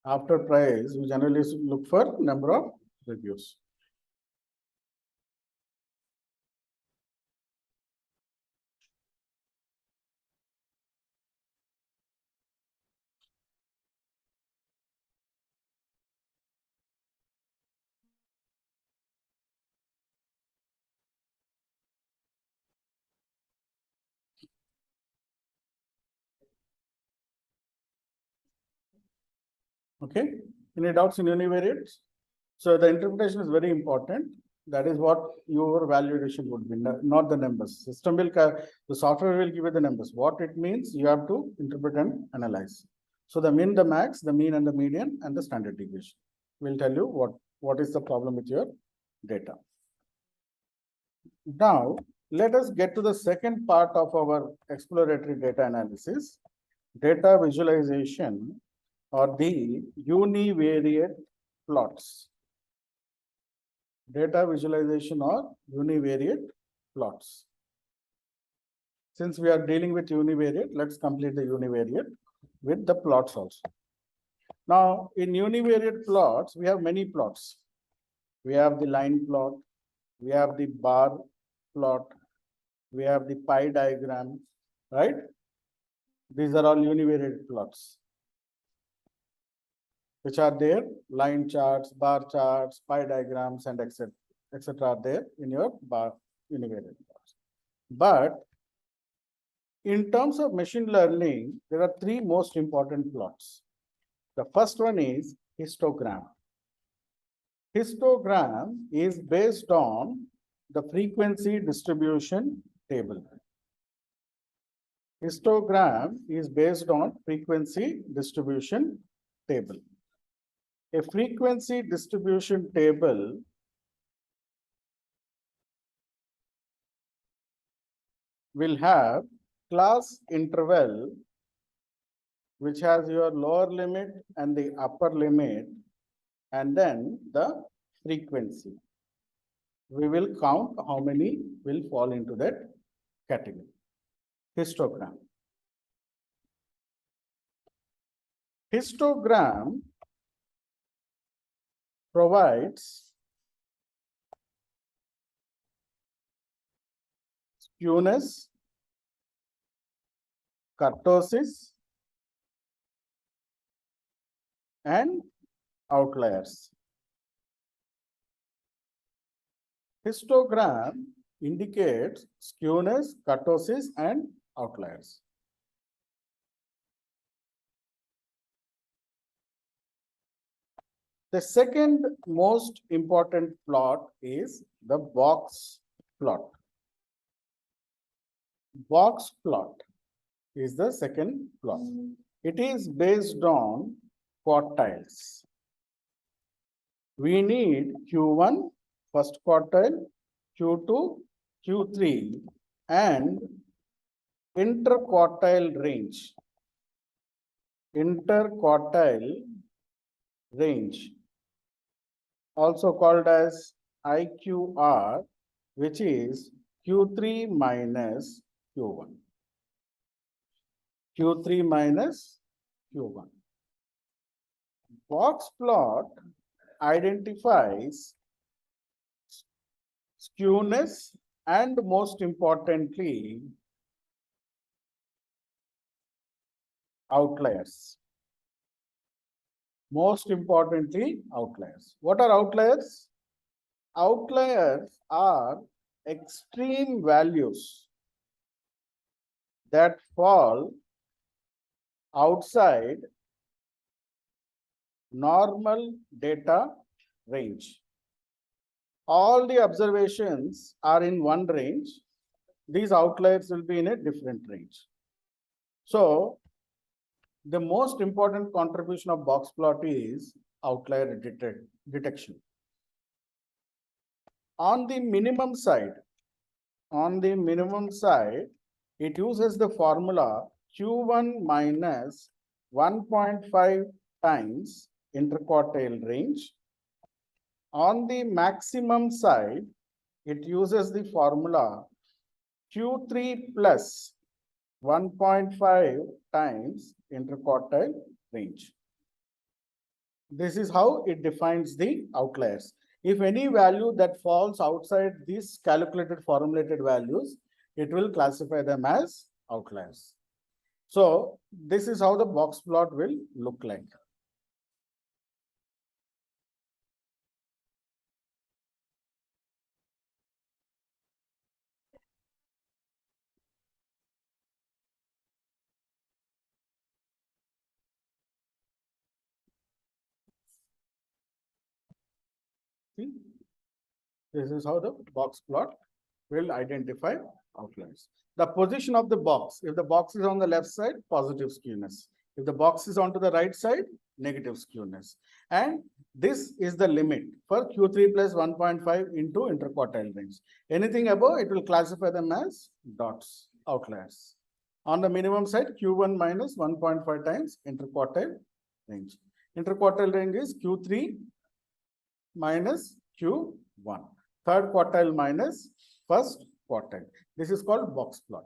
After price, we generally look for number of reviews. Okay. Any doubts in univariate? So the interpretation is very important. That is what your validation would be, not the numbers. System will, the software will give you the numbers. What it means, you have to interpret and analyze. So the min, the max, the mean and the median and the standard deviation will tell you what is the problem with your data. Now, let us get to the second part of our exploratory data analysis, data visualization or the univariate plots. Data visualization or univariate plots. Since we are dealing with univariate, let's complete the univariate with the plots also. Now, in univariate plots, we have many plots. We have the line plot, we have the bar plot, we have the pie diagram, right? These are all univariate plots, which are there, line charts, bar charts, pie diagrams, and etc. are there in your bar univariate plots. But in terms of machine learning, there are three most important plots. The first one is histogram. Histogram is based on the frequency distribution table. Histogram is based on frequency distribution table. A frequency distribution table will have class interval which has your lower limit and the upper limit, and then the frequency. We will count how many will fall into that category. Histogram. Histogram provides skewness, kurtosis, and outliers. Histogram indicates skewness, kurtosis, and outliers. The second most important plot is the box plot. Box plot is the second plot. It is based on quartiles. We need Q1, first quartile, Q2, Q3, and interquartile range. Interquartile range, also called as IQR, which is Q3 minus Q1. Q3 minus Q1. Box plot identifies skewness and, most importantly, outliers. Most importantly, outliers. What are outliers? Outliers are extreme values that fall outside normal data range. All the observations are in one range. These outliers will be in a different range. So, the most important contribution of box plot is outlier detection. On the minimum side, it uses the formula Q1 minus 1.5 times interquartile range. On the maximum side, it uses the formula Q3 plus 1.5 times interquartile range. This is how it defines the outliers. If any value that falls outside these calculated formulated values, it will classify them as outliers. So this is how the box plot will look like. See, this is how the box plot will identify outliers. The position of the box, if the box is on the left side, positive skewness. If the box is onto the right side, negative skewness. And this is the limit for Q3 plus 1.5 into interquartile range. Anything above, it will classify them as dots, outliers. On the minimum side, Q1 minus 1.5 times interquartile range. Interquartile range is Q3 minus Q1. Third quartile minus first quartile. This is called box plot.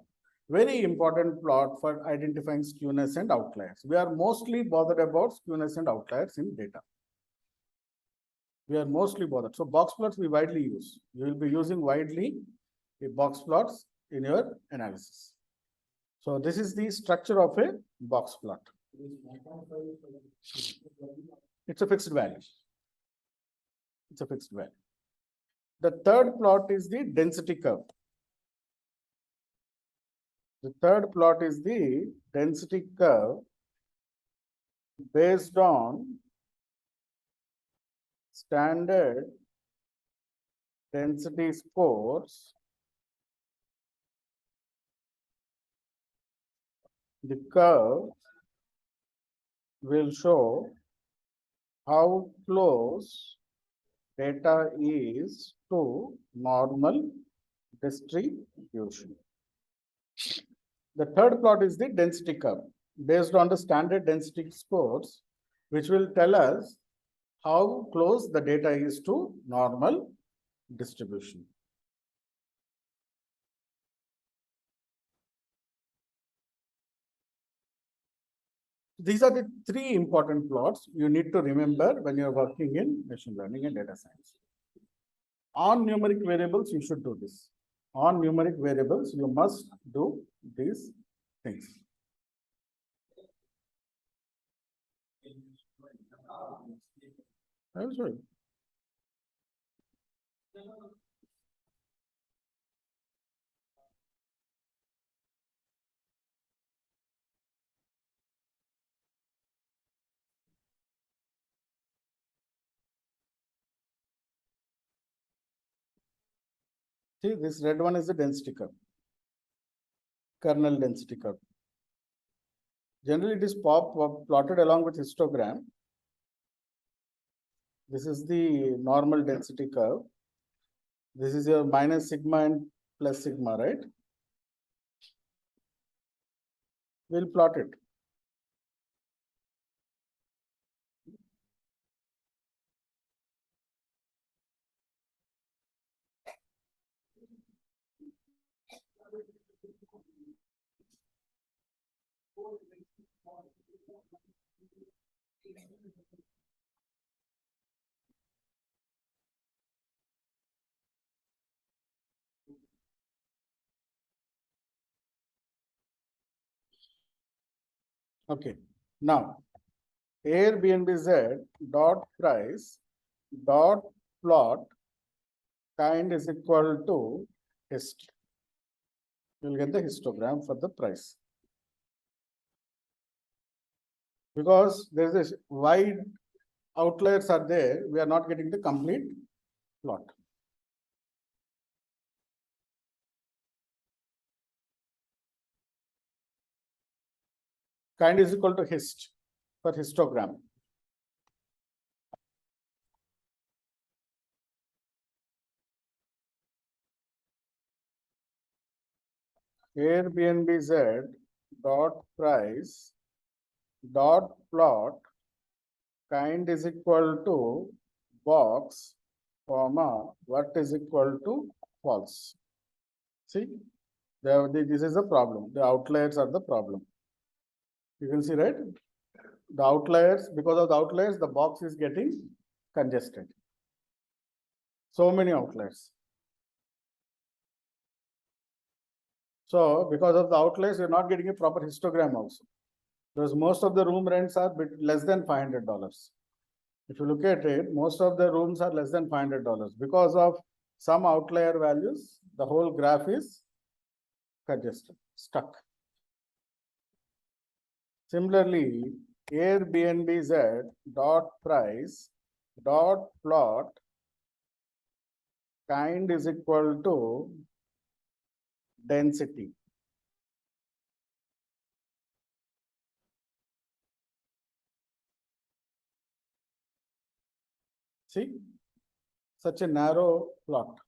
Very important plot for identifying skewness and outliers. We are mostly bothered about skewness and outliers in data. We are mostly bothered. So box plots we widely use. You will be using widely the box plots in your analysis. So this is the structure of a box plot. It's a fixed value. It's a fixed value. The third plot is the density curve. The third plot is the density curve based on standard density scores. The curve will show how close data is to normal distribution. The third plot is the density curve based on the standard density scores, which will tell us how close the data is to normal distribution. These are the three important plots you need to remember when you're working in machine learning and data science. On numeric variables, you should do this. On numeric variables, you must do these things. I will show you. See, this red one is the density curve, kernel density curve. Generally, it is plotted along with histogram. This is the normal density curve. This is your minus sigma and plus sigma, right? We'll plot it. Okay, now Airbnb Z dot price dot plot kind is equal to hist. You'll get the histogram for the price. Because there's this wide outliers are there, we are not getting the complete plot. Kind is equal to hist for histogram. Airbnb Z dot price dot plot kind is equal to box comma what is equal to false. See, this is a problem. The outliers are the problem. You can see, right? The outliers, because of the outliers, the box is getting congested. So many outliers. So because of the outliers, you're not getting a proper histogram also. Because most of the room rents are less than $500. If you look at it, most of the rooms are less than $500. Because of some outlier values, the whole graph is congested, stuck. Similarly, Airbnb Z dot price dot plot kind is equal to density. See, such a narrow plot.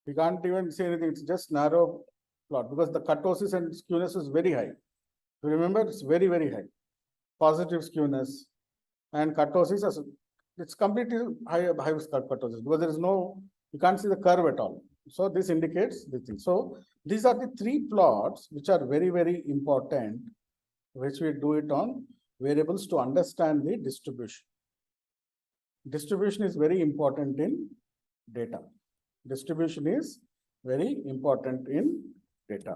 We can't even say anything, it's just narrow plot because the kurtosis and skewness is very high. You remember, it's very, very high. Positive skewness and kurtosis, it's completely high with kurtosis because there is no, you can't see the curve at all. So this indicates the thing. So these are the three plots which are very, very important, which we do it on variables to understand the distribution. Distribution is very important in data. Distribution is very important in data.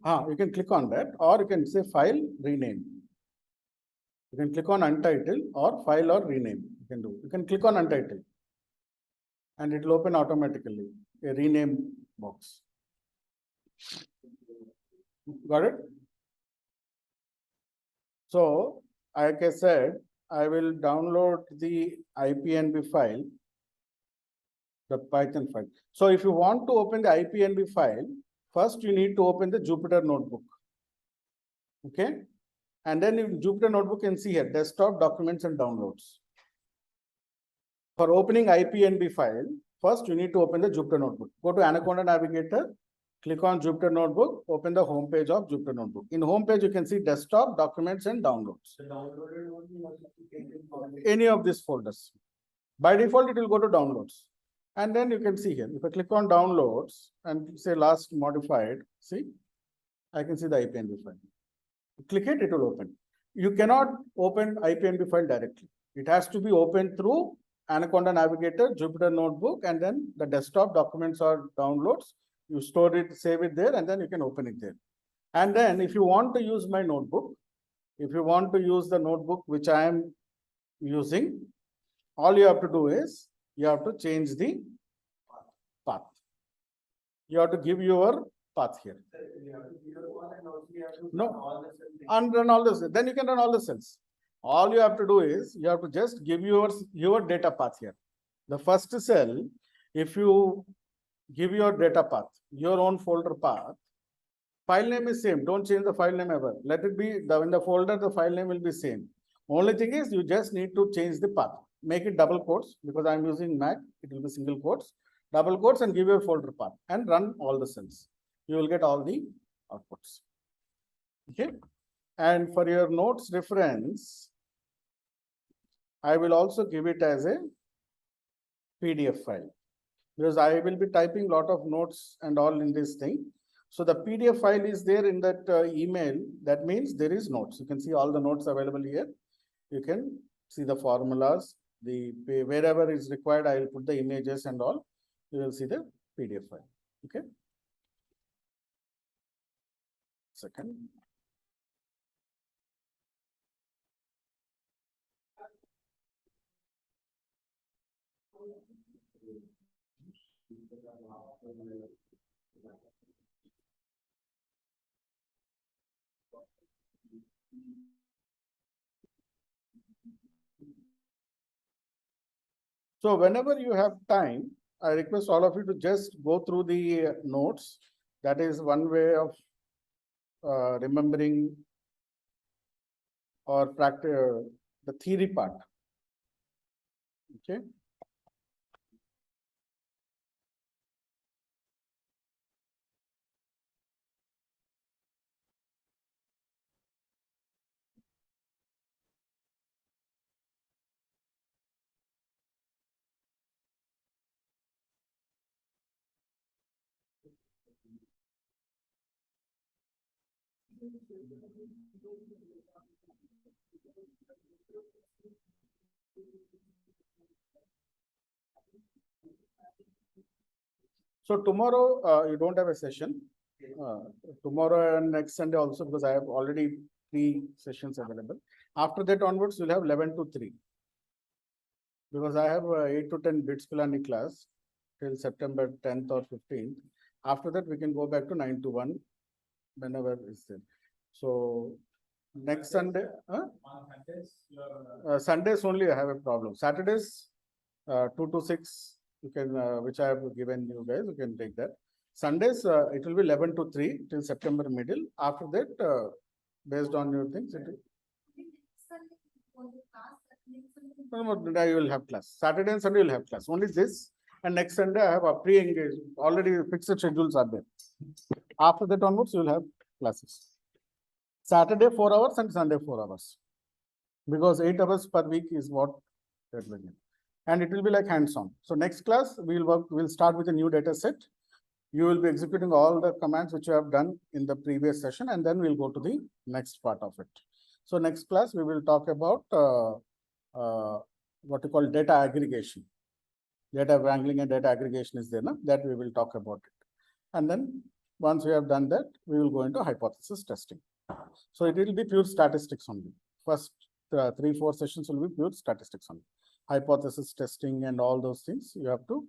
You can click on that, or you can say file, rename. You can click on untitled or file or rename. You can do. You can click on untitled, and it will open automatically a rename box. Got it? So, like I said, I will download the IPNB file, the Python file. So, if you want to open the IPNB file, first you need to open the Jupyter notebook. Okay? And then in Jupyter notebook, you can see here desktop, documents, and downloads. For opening IPNB file, first you need to open the Jupyter notebook. Go to Anaconda Navigator, click on Jupyter notebook, open the home page of Jupyter notebook. In home page, you can see desktop, documents, and downloads. The downloaded one will take in for Any of these folders. By default, it will go to downloads. And then you can see here, if I click on downloads and say last modified, see, I can see the IPNB file. Click it, it will open. You cannot open IPNB file directly. It has to be opened through Anaconda Navigator, Jupyter Notebook, and then the desktop, documents, or downloads. You store it, save it there, and then you can open it there. And then if you want to use my notebook, if you want to use the notebook which I am using, all you have to do is you have to change the path. You have to give your path here. No, and run all this. Then you can run all the cells. All you have to do is you have to just give your data path here. The first cell, if you give your data path, your own folder path, file name is same. Don't change the file name ever. Let it be in the folder, the file name will be same. Only thing is you just need to change the path. Make it double quotes because I'm using Mac. It will be single quotes, double quotes, and give your folder path and run all the cells. You will get all the outputs. Okay. And for your notes reference, I will also give it as a PDF file because I will be typing a lot of notes and all in this thing. So the PDF file is there in that email. That means there is notes. You can see all the notes available here. You can see the formulas, wherever is required, I will put the images and all. You will see the PDF file. Okay. Second. So whenever you have time, I request all of you to just go through the notes. That is one way of remembering or practice the theory part. Okay. So tomorrow you don't have a session. Tomorrow and next Sunday also, because I have already 3 sessions available. After that onwards, you'll have 11 to 3. Because I have 8 to 10 bits Pilani class till September 10th or 15th. After that, we can go back to 9 to 1 whenever is there. So next Sunday, Sundays only I have a problem. Saturdays 2 to 6, you can which I have given you guys, you can take that. Sundays it will be 11 to 3 till September middle. After that, based on your things, no, you will have class. Saturday and Sunday you will have class. Only this And next Sunday, I have a pre-engaged, already fixed schedules are there. After that onwards, you will have classes. Saturday 4 hours and Sunday 4 hours. Because 8 hours per week is what that will be. And it will be like hands-on. So next class, we'll start with a new data set. You will be executing all the commands which you have done in the previous session, and then we'll go to the next part of it. So next class, we will talk about what you call data aggregation. Data wrangling and data aggregation is there, no? That we will talk about it. And then once we have done that, we will go into hypothesis testing. So it will be pure statistics only. First 3-4 sessions will be pure statistics only. Hypothesis testing and all those things, you have to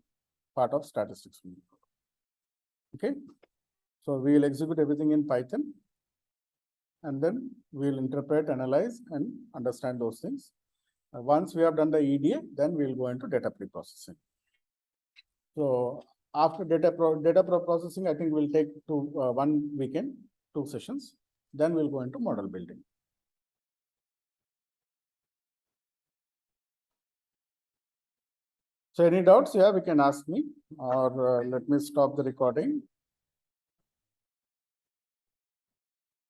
part of statistics only. Okay. So we will execute everything in Python. And then we will interpret, analyze, and understand those things. Once we have done the EDA, then we will go into data pre-processing. So after data processing, I think we'll take 1 weekend, 2 sessions. Then we'll go into model building. So any doubts? Yeah, we can ask me, or let me stop the recording.